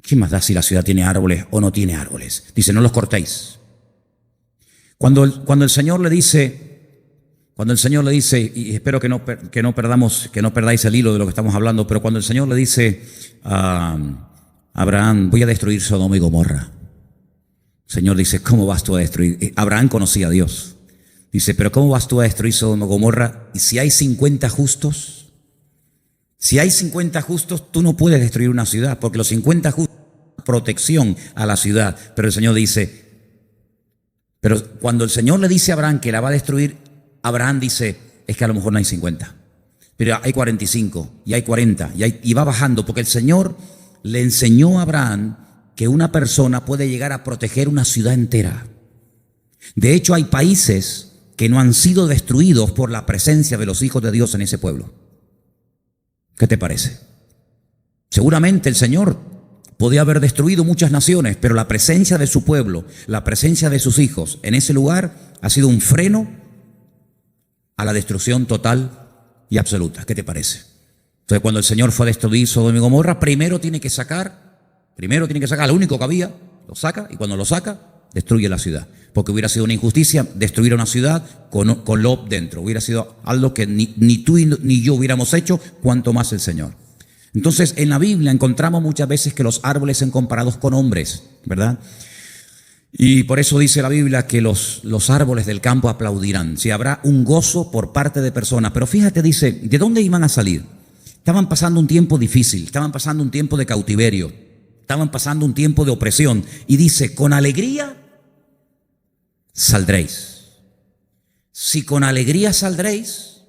¿Qué más da si la ciudad tiene árboles o no tiene árboles? Dice, no los cortéis. Cuando el Señor le dice, y espero que no perdáis el hilo de lo que estamos hablando, pero cuando el Señor le dice a Abraham, voy a destruir Sodoma y Gomorra. El Señor dice, ¿cómo vas tú a destruir? Abraham conocía a Dios. Dice, pero ¿cómo vas tú a destruir Sodoma y Gomorra? Y si hay 50 justos, tú no puedes destruir una ciudad, porque los 50 justos dan protección a la ciudad. Pero el Señor dice, pero cuando el Señor le dice a Abraham que la va a destruir, Abraham dice, es que a lo mejor no hay 50, pero hay 45, y hay 40, y va bajando, porque el Señor le enseñó a Abraham que una persona puede llegar a proteger una ciudad entera. De hecho, hay países que no han sido destruidos por la presencia de los hijos de Dios en ese pueblo. ¿Qué te parece? Seguramente el Señor podía haber destruido muchas naciones, pero la presencia de su pueblo, la presencia de sus hijos en ese lugar ha sido un freno a la destrucción total y absoluta. ¿Qué te parece? Entonces, cuando el Señor fue a destruir Sodoma y Gomorra, primero tiene que sacar lo único que había, lo saca, y cuando lo saca, destruye la ciudad. Porque hubiera sido una injusticia destruir una ciudad con Lot dentro. Hubiera sido algo que ni tú ni yo hubiéramos hecho, cuanto más el Señor. Entonces, en la Biblia encontramos muchas veces que los árboles son comparados con hombres, ¿verdad? Y por eso dice la Biblia que los árboles del campo aplaudirán. Si habrá un gozo por parte de personas. Pero fíjate, dice, ¿de dónde iban a salir? Estaban pasando un tiempo difícil, estaban pasando un tiempo de cautiverio, estaban pasando un tiempo de opresión. Y dice, con alegría saldréis. Si con alegría saldréis,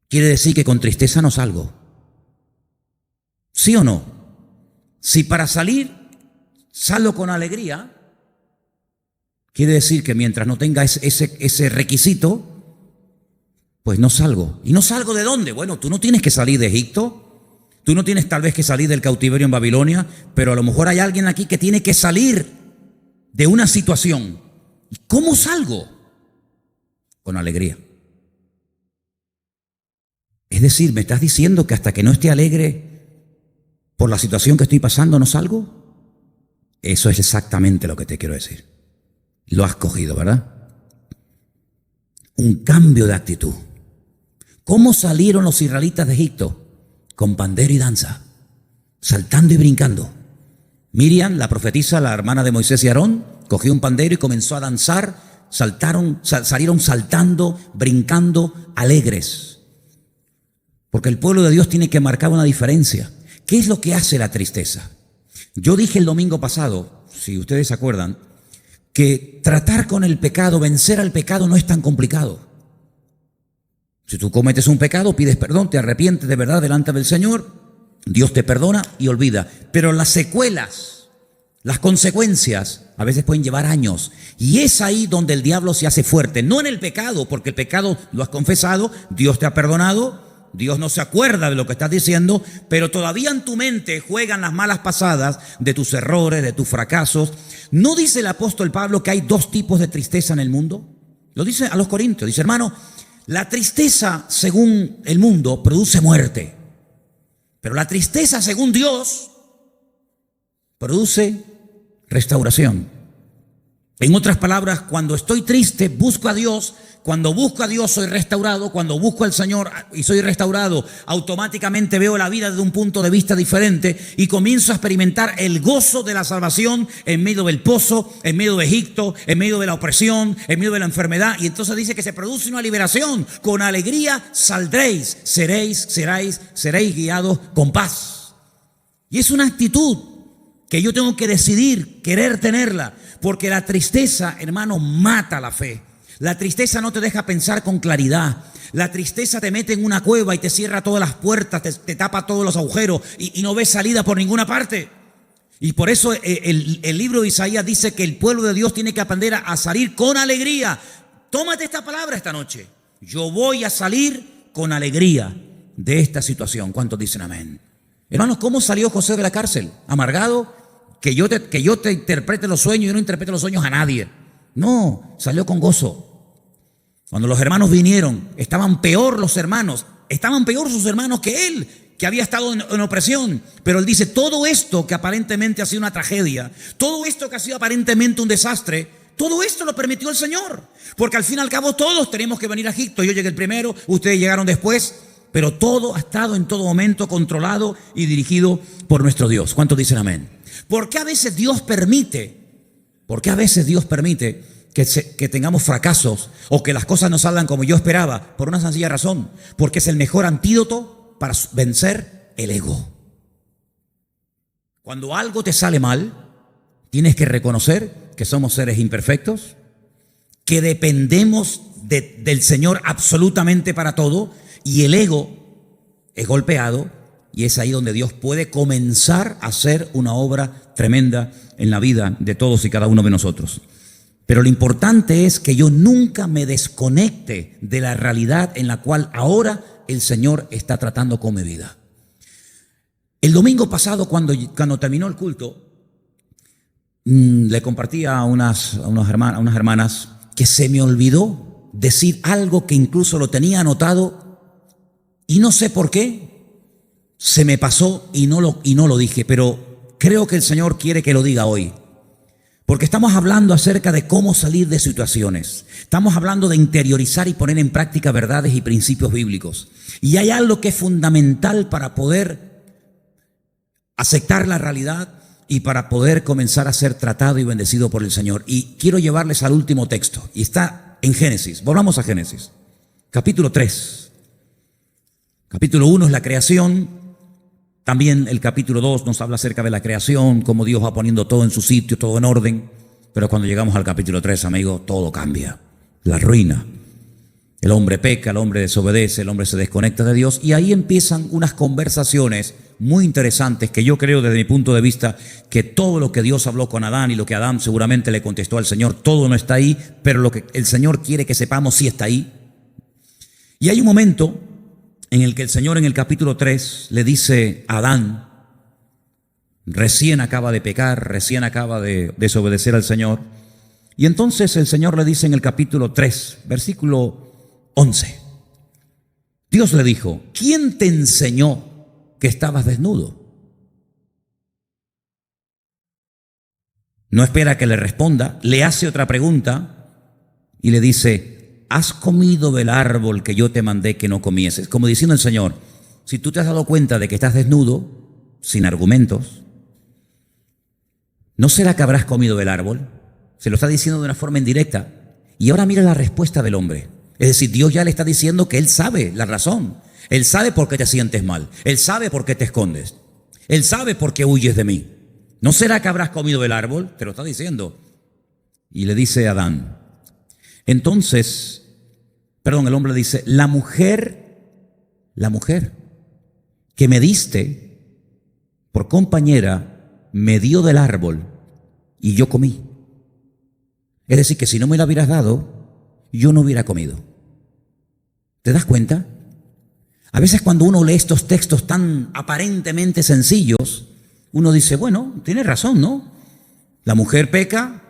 quiere decir que con tristeza no salgo. ¿Sí o no? Si para salir salgo con alegría, quiere decir que mientras no tenga ese requisito, pues no salgo. ¿Y no salgo de dónde? Bueno, tú no tienes que salir de Egipto, tú no tienes tal vez que salir del cautiverio en Babilonia, pero a lo mejor hay alguien aquí que tiene que salir de una situación. ¿Y cómo salgo? Con alegría. Es decir, ¿me estás diciendo que hasta que no esté alegre por la situación que estoy pasando no salgo? Eso es exactamente lo que te quiero decir. Lo has cogido, ¿verdad? Un cambio de actitud. ¿Cómo salieron los israelitas de Egipto? Con pandero y danza, saltando y brincando. Miriam, la profetisa, la hermana de Moisés y Aarón, cogió un pandero y comenzó a danzar. Salieron saltando, brincando, alegres. Porque el pueblo de Dios tiene que marcar una diferencia. ¿Qué es lo que hace la tristeza? Yo dije el domingo pasado, si ustedes se acuerdan, que tratar con el pecado, vencer al pecado no es tan complicado. Si tú cometes un pecado, pides perdón, te arrepientes de verdad delante del Señor, Dios te perdona y olvida. Pero las secuelas, las consecuencias, a veces pueden llevar años. Y es ahí donde el diablo se hace fuerte. No en el pecado, porque el pecado lo has confesado, Dios te ha perdonado, Dios no se acuerda de lo que estás diciendo, pero todavía en tu mente juegan las malas pasadas de tus errores, de tus fracasos. ¿No dice el apóstol Pablo que hay dos tipos de tristeza en el mundo? Lo dice a los Corintios, dice, hermano, la tristeza según el mundo produce muerte, pero la tristeza según Dios produce restauración. En otras palabras, cuando estoy triste, busco a Dios. Cuando busco a Dios, soy restaurado. Cuando busco al Señor y soy restaurado, automáticamente veo la vida desde un punto de vista diferente y comienzo a experimentar el gozo de la salvación en medio del pozo, en medio de Egipto, en medio de la opresión, en medio de la enfermedad. Y entonces dice que se produce una liberación. Con alegría saldréis, seréis guiados con paz. Y es una actitud que yo tengo que decidir querer tenerla, porque la tristeza, hermano, mata la fe. La tristeza no te deja pensar con claridad. La tristeza te mete en una cueva y te cierra todas las puertas, te tapa todos los agujeros y no ves salida por ninguna parte. Y por eso el libro de Isaías dice que el pueblo de Dios tiene que aprender a salir con alegría. Tómate esta palabra esta noche. Yo voy a salir con alegría de esta situación. ¿Cuántos dicen amén? Hermanos, ¿cómo salió José de la cárcel? ¿Amargado? Que yo te interprete los sueños y yo no interprete los sueños a nadie. No, salió con gozo. Cuando los hermanos vinieron, estaban peor sus hermanos que él, que había estado en opresión. Pero él dice, todo esto que aparentemente ha sido una tragedia, todo esto que ha sido aparentemente un desastre, todo esto lo permitió el Señor. Porque al fin y al cabo todos tenemos que venir a Egipto. Yo llegué el primero, ustedes llegaron después, pero todo ha estado en todo momento controlado y dirigido por nuestro Dios. ¿Cuántos dicen amén? ¿Por qué a veces Dios permite que tengamos fracasos o que las cosas no salgan como yo esperaba? Por una sencilla razón, porque es el mejor antídoto para vencer el ego. Cuando algo te sale mal, tienes que reconocer que somos seres imperfectos, que dependemos del Señor absolutamente para todo, y el ego es golpeado, y es ahí donde Dios puede comenzar a hacer una obra tremenda en la vida de todos y cada uno de nosotros. Pero lo importante es que yo nunca me desconecte de la realidad en la cual ahora el Señor está tratando con mi vida. El domingo pasado, cuando terminó el culto, le compartí a unas hermanas que se me olvidó decir algo que incluso lo tenía anotado y no sé por qué se me pasó y no lo dije, pero creo que el Señor quiere que lo diga hoy. Porque estamos hablando acerca de cómo salir de situaciones. Estamos hablando de interiorizar y poner en práctica verdades y principios bíblicos. Y hay algo que es fundamental para poder aceptar la realidad y para poder comenzar a ser tratado y bendecido por el Señor. Y quiero llevarles al último texto. Y está en Génesis. Volvamos a Génesis. Capítulo 3. Capítulo 1 es la creación. También el capítulo 2 nos habla acerca de la creación, cómo Dios va poniendo todo en su sitio, todo en orden. Pero cuando llegamos al capítulo 3, amigo, todo cambia. La ruina. El hombre peca, el hombre desobedece, el hombre se desconecta de Dios. Y ahí empiezan unas conversaciones muy interesantes que yo creo desde mi punto de vista que todo lo que Dios habló con Adán y lo que Adán seguramente le contestó al Señor, todo no está ahí, pero lo que el Señor quiere que sepamos sí está ahí. Y hay un momento en el que el Señor en el capítulo 3 le dice a Adán, recién acaba de pecar, recién acaba de desobedecer al Señor, y entonces el Señor le dice en el capítulo 3, versículo 11, Dios le dijo, ¿quién te enseñó que estabas desnudo? No espera que le responda, le hace otra pregunta y le dice, ¿has comido del árbol que yo te mandé que no comieses? Como diciendo el Señor, si tú te has dado cuenta de que estás desnudo, sin argumentos, ¿no será que habrás comido del árbol? Se lo está diciendo de una forma indirecta. Y ahora mira la respuesta del hombre. Es decir, Dios ya le está diciendo que Él sabe la razón. Él sabe por qué te sientes mal. Él sabe por qué te escondes. Él sabe por qué huyes de mí. ¿No será que habrás comido del árbol? Te lo está diciendo. Y le dice a Adán. Entonces, el hombre le dice, la mujer que me diste por compañera me dio del árbol y yo comí. Es decir, que si no me la hubieras dado, yo no hubiera comido. ¿Te das cuenta? A veces cuando uno lee estos textos tan aparentemente sencillos, uno dice, bueno, tiene razón, ¿no? La mujer peca,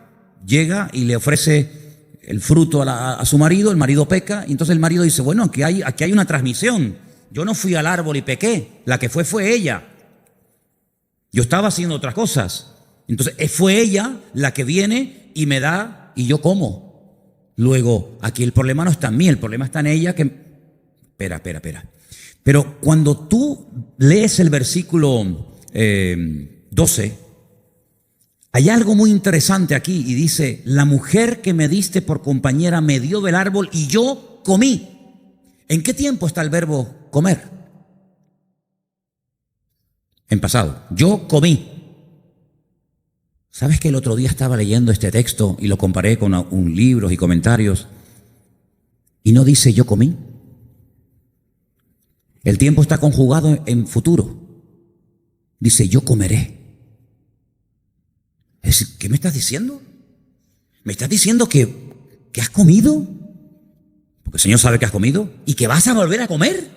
llega y le ofrece el fruto a su marido, el marido peca, y entonces el marido dice, bueno, aquí hay una transmisión. Yo no fui al árbol y pequé, la que fue ella. Yo estaba haciendo otras cosas. Entonces fue ella la que viene y me da y yo como. Luego, aquí el problema no está en mí, el problema está en ella que... Espera. Pero cuando tú lees el versículo 12, hay algo muy interesante aquí y dice, la mujer que me diste por compañera me dio del árbol y yo comí. ¿En qué tiempo está el verbo comer? En pasado. Yo comí. ¿Sabes que el otro día estaba leyendo este texto y lo comparé con un libros y comentarios y no dice yo comí? El tiempo está conjugado en futuro. Dice yo comeré. Es decir, ¿qué me estás diciendo? ¿Me estás diciendo que has comido? Porque el Señor sabe que has comido y que vas a volver a comer.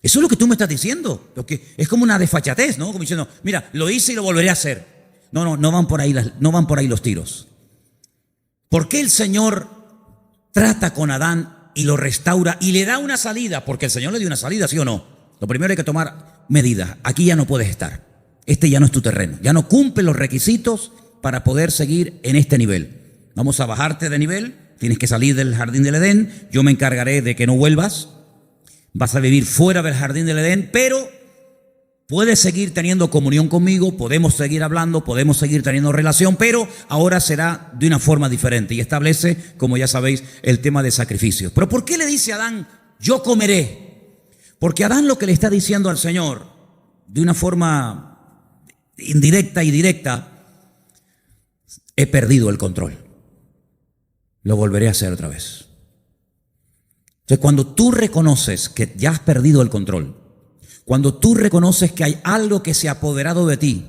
Eso es lo que tú me estás diciendo. Porque es como una desfachatez, ¿no? Como diciendo, mira, lo hice y lo volveré a hacer. No van por ahí los tiros. ¿Por qué el Señor trata con Adán y lo restaura y le da una salida? Porque el Señor le dio una salida, ¿sí o no? Lo primero hay que tomar medidas. Aquí ya no puedes estar. Este ya no es tu terreno. Ya no cumple los requisitos para poder seguir en este nivel. Vamos a bajarte de nivel. Tienes que salir del jardín del Edén. Yo me encargaré de que no vuelvas. Vas a vivir fuera del jardín del Edén, pero puedes seguir teniendo comunión conmigo, podemos seguir hablando, podemos seguir teniendo relación, pero ahora será de una forma diferente. Y establece, como ya sabéis, el tema de sacrificios. Pero ¿por qué le dice a Adán, yo comeré? Porque Adán lo que le está diciendo al Señor, de una forma indirecta y directa, he perdido el control. Lo volveré a hacer otra vez. Entonces, cuando tú reconoces que ya has perdido el control, cuando tú reconoces que hay algo que se ha apoderado de ti,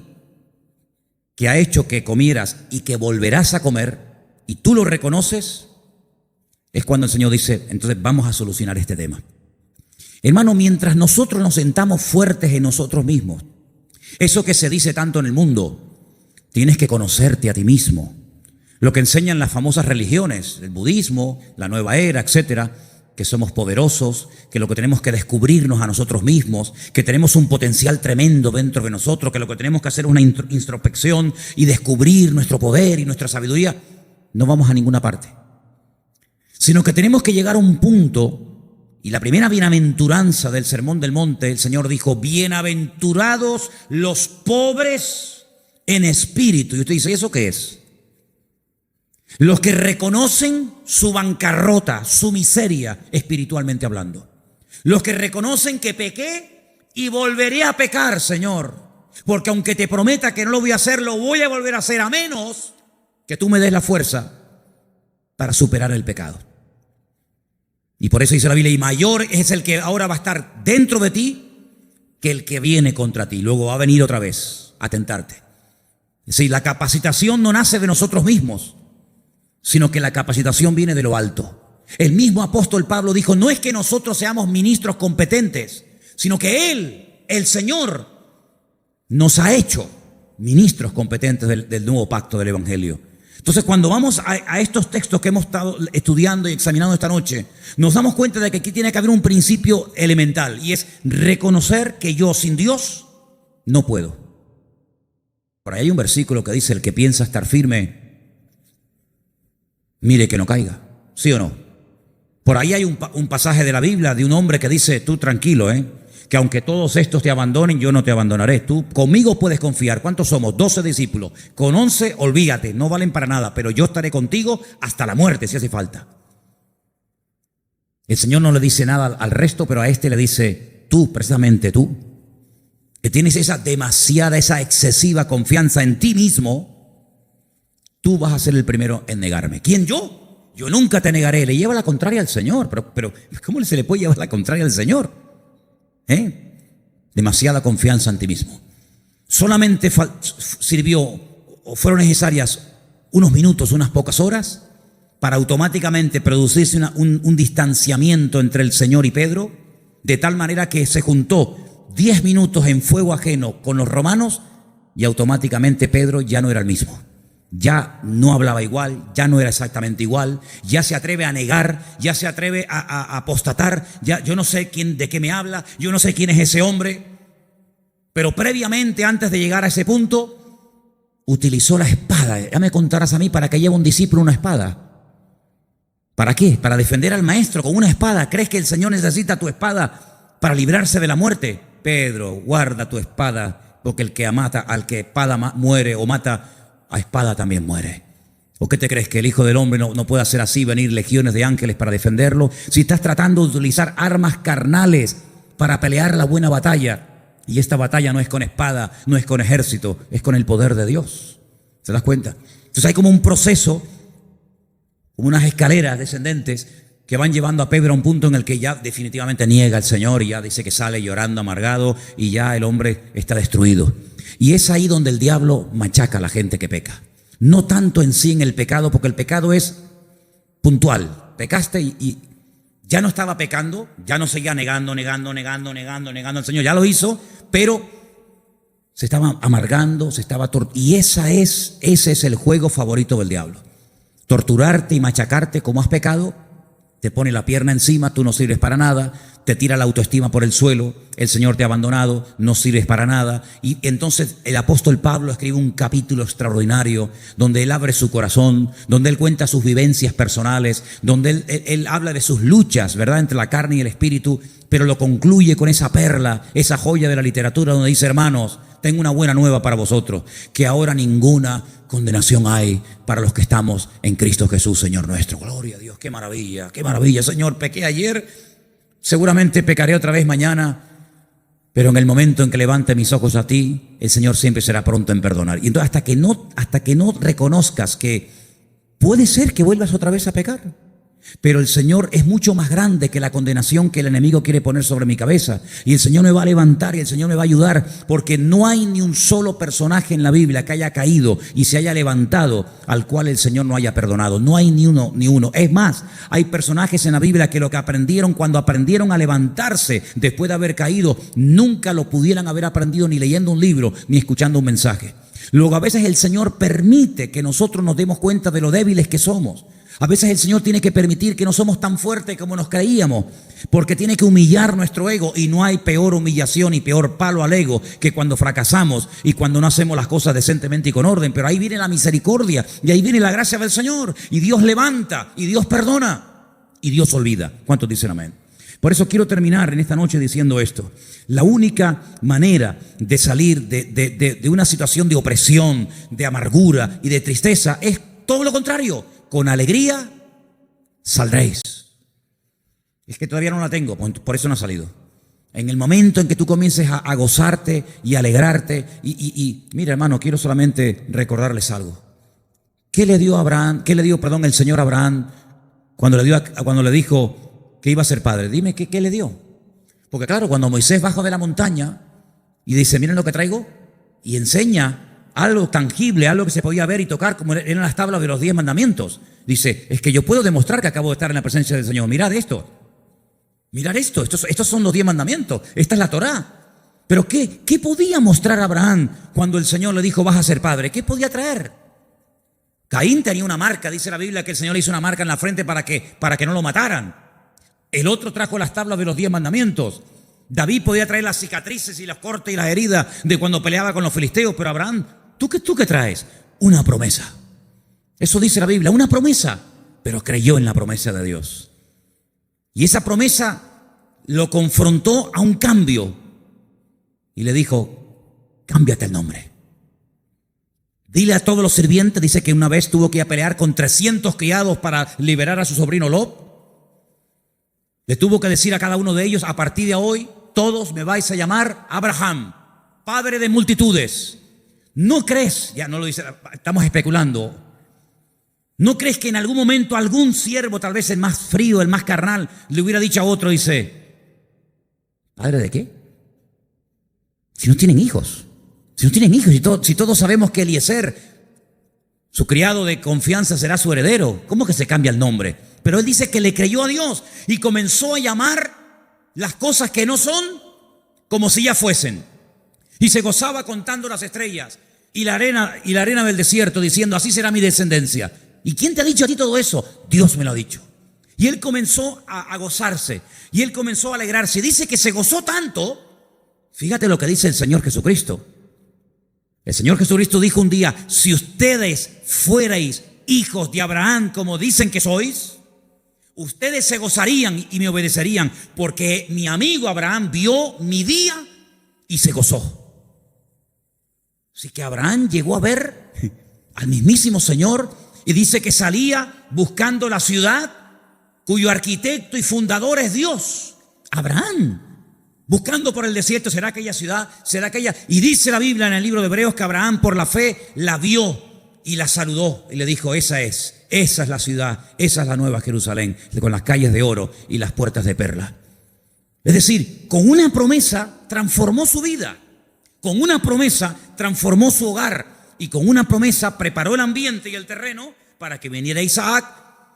que ha hecho que comieras y que volverás a comer, y tú lo reconoces, es cuando el Señor dice, entonces vamos a solucionar este tema. Hermano, mientras nosotros nos sentamos fuertes en nosotros mismos, eso que se dice tanto en el mundo, tienes que conocerte a ti mismo. Lo que enseñan las famosas religiones, el budismo, la nueva era, etcétera, que somos poderosos, que lo que tenemos que descubrirnos a nosotros mismos, que tenemos un potencial tremendo dentro de nosotros, que lo que tenemos que hacer es una introspección y descubrir nuestro poder y nuestra sabiduría, no vamos a ninguna parte. Sino que tenemos que llegar a un punto, y la primera bienaventuranza del Sermón del Monte, el Señor dijo, bienaventurados los pobres en espíritu. Y usted dice, ¿y eso qué es? Los que reconocen su bancarrota, su miseria, espiritualmente hablando. Los que reconocen que pequé y volveré a pecar, Señor. Porque aunque te prometa que no lo voy a hacer, lo voy a volver a hacer, a menos que tú me des la fuerza para superar el pecado. Y por eso dice la Biblia, y mayor es el que ahora va a estar dentro de ti que el que viene contra ti. Luego va a venir otra vez a tentarte. Es decir, la capacitación no nace de nosotros mismos, sino que la capacitación viene de lo alto. El mismo apóstol Pablo dijo, no es que nosotros seamos ministros competentes, sino que Él, el Señor, nos ha hecho ministros competentes del nuevo pacto del Evangelio. Entonces, cuando vamos a estos textos que hemos estado estudiando y examinando esta noche, nos damos cuenta de que aquí tiene que haber un principio elemental, y es reconocer que yo sin Dios no puedo. Por ahí hay un versículo que dice, el que piensa estar firme, mire que no caiga, ¿sí o no? Por ahí hay un pasaje de la Biblia de un hombre que dice, tú tranquilo, que aunque todos estos te abandonen, yo no te abandonaré. Tú conmigo puedes confiar. ¿Cuántos somos? 12 discípulos. Con 11, olvídate, no valen para nada, pero yo estaré contigo hasta la muerte si hace falta. El Señor no le dice nada al resto, pero a este le dice, tú, precisamente tú, que tienes esa excesiva confianza en ti mismo, tú vas a ser el primero en negarme. ¿Quién, yo? Yo nunca te negaré. Le lleva la contraria al Señor. Pero ¿cómo se le puede llevar la contraria al Señor? Demasiada confianza en ti mismo. Solamente sirvió o fueron necesarias unos minutos, unas pocas horas, para automáticamente producirse un distanciamiento entre el Señor y Pedro, de tal manera que se juntó 10 minutos en fuego ajeno con los romanos y automáticamente Pedro ya no era el mismo. Ya no hablaba igual, ya no era exactamente igual, ya se atreve a negar, ya se atreve a apostatar, ya yo no sé de qué me habla, yo no sé quién es ese hombre, pero previamente, antes de llegar a ese punto, utilizó la espada. Ya me contarás a mí para qué lleva un discípulo una espada. ¿Para qué? Para defender al maestro con una espada. ¿Crees que el Señor necesita tu espada para librarse de la muerte? Pedro, guarda tu espada, porque el que mata al que espada muere o mata a espada también muere. ¿O qué te crees? ¿Que el Hijo del Hombre no puede hacer así, venir legiones de ángeles para defenderlo? Si estás tratando de utilizar armas carnales para pelear la buena batalla, y esta batalla no es con espada, no es con ejército, es con el poder de Dios. ¿Se das cuenta? Entonces hay como un proceso, como unas escaleras descendentes que van llevando a Pedro a un punto en el que ya definitivamente niega al Señor y ya dice que sale llorando amargado y ya el hombre está destruido. Y es ahí donde el diablo machaca a la gente que peca. No tanto en sí en el pecado, porque el pecado es puntual. Pecaste y ya no estaba pecando, ya no seguía negando al Señor. Ya lo hizo, pero se estaba amargando, y ese es el juego favorito del diablo. Torturarte y machacarte como has pecado. Te pone la pierna encima, tú no sirves para nada, te tira la autoestima por el suelo, el Señor te ha abandonado, no sirves para nada. Y entonces el apóstol Pablo escribe un capítulo extraordinario donde él abre su corazón, donde él cuenta sus vivencias personales, donde él habla de sus luchas, ¿verdad?, entre la carne y el espíritu, pero lo concluye con esa perla, esa joya de la literatura donde dice: hermanos, tengo una buena nueva para vosotros, que ahora ninguna condenación hay para los que estamos en Cristo Jesús, Señor nuestro. Gloria a Dios, qué maravilla, Señor. Pequé ayer, seguramente pecaré otra vez mañana, pero en el momento en que levante mis ojos a ti, el Señor siempre será pronto en perdonar. Y entonces hasta que no reconozcas que puede ser que vuelvas otra vez a pecar, pero el Señor es mucho más grande que la condenación que el enemigo quiere poner sobre mi cabeza, y el Señor me va a levantar y el Señor me va a ayudar, porque no hay ni un solo personaje en la Biblia que haya caído y se haya levantado al cual el Señor no haya perdonado. No hay ni uno. Es más, hay personajes en la Biblia que lo que aprendieron cuando aprendieron a levantarse después de haber caído, nunca lo pudieran haber aprendido ni leyendo un libro ni escuchando un mensaje. Luego, a veces el Señor permite que nosotros nos demos cuenta de lo débiles que somos. A veces el Señor tiene que permitir que no somos tan fuertes como nos creíamos, porque tiene que humillar nuestro ego, y no hay peor humillación y peor palo al ego que cuando fracasamos y cuando no hacemos las cosas decentemente y con orden. Pero ahí viene la misericordia y ahí viene la gracia del Señor, y Dios levanta y Dios perdona y Dios olvida. ¿Cuántos dicen amén? Por eso quiero terminar en esta noche diciendo esto: la única manera de salir de una situación de opresión, de amargura y de tristeza es todo lo contrario. Con alegría saldréis. Es que todavía no la tengo, por eso no ha salido. En el momento en que tú comiences a gozarte y alegrarte, y mira, hermano, quiero solamente recordarles algo. ¿Qué le dio el Señor a Abraham cuando le dijo que iba a ser padre? Dime, ¿qué le dio? Porque claro, cuando Moisés bajó de la montaña y dice: miren lo que traigo, y enseña algo tangible, algo que se podía ver y tocar, como eran las tablas de los 10 mandamientos. Dice: es que yo puedo demostrar que acabo de estar en la presencia del Señor. Mirad esto. Estos son los 10 mandamientos. Esta es la Torá. Pero ¿qué podía mostrar Abraham cuando el Señor le dijo: vas a ser padre? ¿Qué podía traer? Caín tenía una marca, dice la Biblia que el Señor le hizo una marca en la frente para que no lo mataran. El otro trajo las tablas de los 10 mandamientos. David podía traer las cicatrices y los cortes y las heridas de cuando peleaba con los filisteos, pero Abraham, ¿tú qué traes? Una promesa. Eso dice la Biblia, una promesa, pero creyó en la promesa de Dios. Y esa promesa lo confrontó a un cambio y le dijo: cámbiate el nombre. Dile a todos los sirvientes, dice que una vez tuvo que ir a pelear con 300 criados para liberar a su sobrino Lot. Le tuvo que decir a cada uno de ellos: a partir de hoy todos me vais a llamar Abraham, padre de multitudes. ¿No crees? Ya no lo dice, estamos especulando. ¿No crees que en algún momento algún siervo, tal vez el más frío, el más carnal, le hubiera dicho a otro, dice: ¿padre de qué? Si no tienen hijos. Si todos sabemos que Eliezer, su criado de confianza, será su heredero, ¿cómo que se cambia el nombre? Pero él dice que le creyó a Dios y comenzó a llamar las cosas que no son como si ya fuesen. Y se gozaba contando las estrellas y la arena del desierto, diciendo: así será mi descendencia. ¿Y quién te ha dicho a ti todo eso? Dios me lo ha dicho. Y él comenzó a gozarse, y él comenzó a alegrarse. Dice que se gozó tanto. Fíjate lo que dice el Señor Jesucristo. El Señor Jesucristo dijo un día: si ustedes fuerais hijos de Abraham como dicen que sois, ustedes se gozarían y me obedecerían, porque mi amigo Abraham vio mi día y se gozó. Así que Abraham llegó a ver al mismísimo Señor, y dice que salía buscando la ciudad cuyo arquitecto y fundador es Dios. Abraham, buscando por el desierto, ¿será aquella ciudad? ¿Será aquella? Y dice la Biblia en el libro de Hebreos que Abraham por la fe la vio y la saludó y le dijo, esa es la ciudad, esa es la nueva Jerusalén, con las calles de oro y las puertas de perla. Es decir, con una promesa transformó su vida, con una promesa transformó su hogar y con una promesa preparó el ambiente y el terreno para que viniera Isaac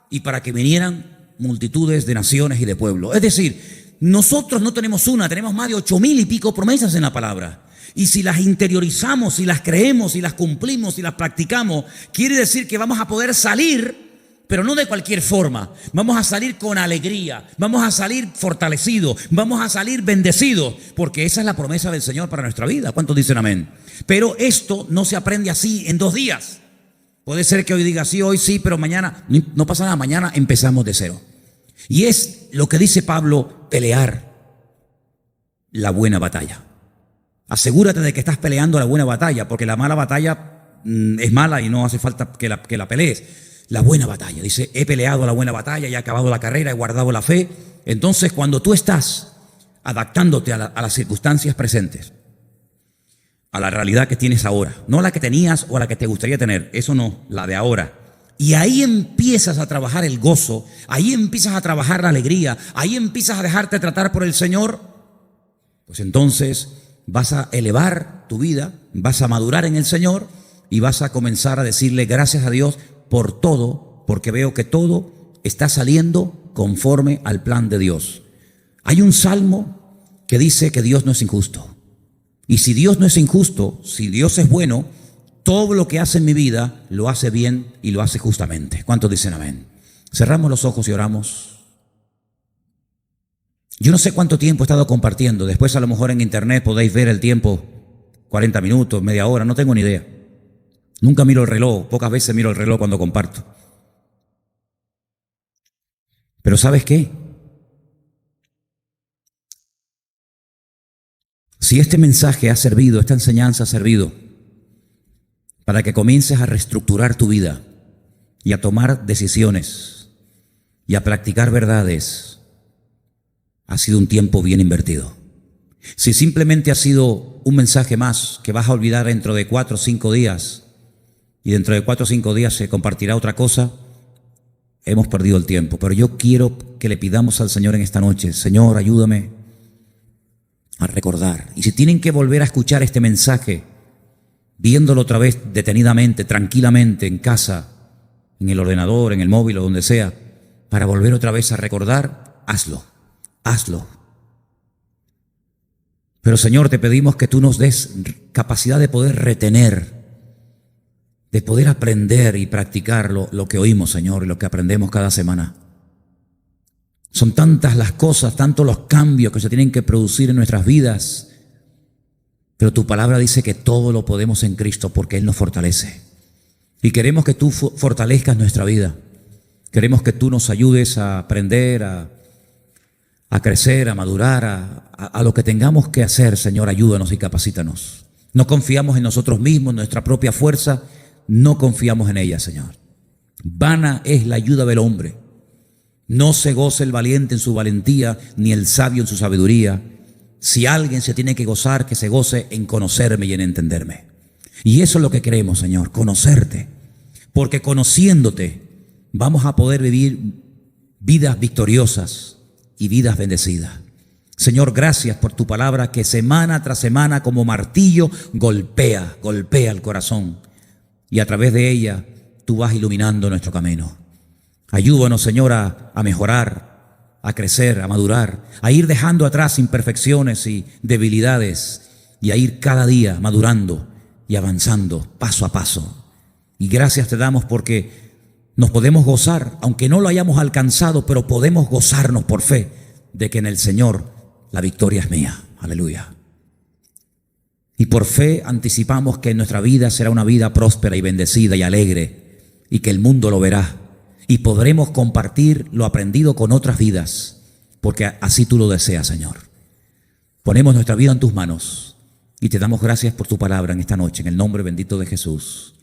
y para que vinieran multitudes de naciones y de pueblos. Es decir, nosotros no tenemos una, tenemos más de 8,000 y pico promesas en la palabra. Y si las interiorizamos, si las creemos, si las cumplimos, si las practicamos, quiere decir que vamos a poder salir, pero no de cualquier forma. Vamos a salir con alegría, vamos a salir fortalecidos, vamos a salir bendecidos, porque esa es la promesa del Señor para nuestra vida. ¿Cuántos dicen amén? Pero esto no se aprende así en 2 días. Puede ser que hoy diga sí, hoy sí, pero mañana no pasa nada, mañana empezamos de cero. Y es lo que dice Pablo, pelear la buena batalla. Asegúrate de que estás peleando la buena batalla, porque la mala batalla es mala y no hace falta que la pelees. La buena batalla, dice, he peleado la buena batalla, he acabado la carrera, he guardado la fe. Entonces, cuando tú estás adaptándote a las circunstancias presentes, a la realidad que tienes ahora, no la que tenías o la que te gustaría tener, eso no, la de ahora. Y ahí empiezas a trabajar el gozo, ahí empiezas a trabajar la alegría, ahí empiezas a dejarte tratar por el Señor, pues entonces vas a elevar tu vida, vas a madurar en el Señor y vas a comenzar a decirle gracias a Dios por todo, porque veo que todo está saliendo conforme al plan de Dios. Hay un salmo que dice que Dios no es injusto. Y si Dios no es injusto, si Dios es bueno, todo lo que hace en mi vida lo hace bien y lo hace justamente. ¿Cuántos dicen amén? Cerramos los ojos y oramos. Yo no sé cuánto tiempo he estado compartiendo. Después a lo mejor en internet podéis ver el tiempo, 40 minutos, media hora, no tengo ni idea. Nunca miro el reloj, pocas veces miro el reloj cuando comparto. Pero ¿sabes qué? Si este mensaje ha servido, esta enseñanza ha servido para que comiences a reestructurar tu vida y a tomar decisiones y a practicar verdades, ha sido un tiempo bien invertido. Si simplemente ha sido un mensaje más que vas a olvidar dentro de 4 o 5 días y dentro de 4 o 5 días se compartirá otra cosa, hemos perdido el tiempo. Pero yo quiero que le pidamos al Señor en esta noche, Señor, ayúdame a recordar. Y si tienen que volver a escuchar este mensaje, viéndolo otra vez detenidamente, tranquilamente, en casa, en el ordenador, en el móvil o donde sea, para volver otra vez a recordar, hazlo. Pero Señor, te pedimos que tú nos des capacidad de poder retener, de poder aprender y practicar lo que oímos, Señor, y lo que aprendemos cada semana. Son tantas las cosas, tantos los cambios que se tienen que producir en nuestras vidas, pero tu palabra dice que todo lo podemos en Cristo porque Él nos fortalece. Y queremos que tú fortalezcas nuestra vida. Queremos que tú nos ayudes a aprender, a crecer, a madurar, a lo que tengamos que hacer. Señor, ayúdanos y capacítanos. No confiamos en nosotros mismos, en nuestra propia fuerza, no confiamos en ella, Señor. Vana es la ayuda del hombre. No se goce el valiente en su valentía, ni el sabio en su sabiduría. Si alguien se tiene que gozar, que se goce en conocerme y en entenderme. Y eso es lo que queremos, Señor, conocerte. Porque conociéndote vamos a poder vivir vidas victoriosas y vidas bendecidas. Señor, gracias por tu palabra que semana tras semana como martillo golpea el corazón. Y a través de ella tú vas iluminando nuestro camino. Ayúdanos, Señor, a mejorar, a crecer, a madurar, a ir dejando atrás imperfecciones y debilidades y a ir cada día madurando y avanzando paso a paso. Y gracias te damos porque nos podemos gozar, aunque no lo hayamos alcanzado, pero podemos gozarnos por fe de que en el Señor la victoria es mía. Aleluya. Y por fe anticipamos que nuestra vida será una vida próspera y bendecida y alegre y que el mundo lo verá. Y podremos compartir lo aprendido con otras vidas, porque así tú lo deseas, Señor. Ponemos nuestra vida en tus manos y te damos gracias por tu palabra en esta noche, en el nombre bendito de Jesús.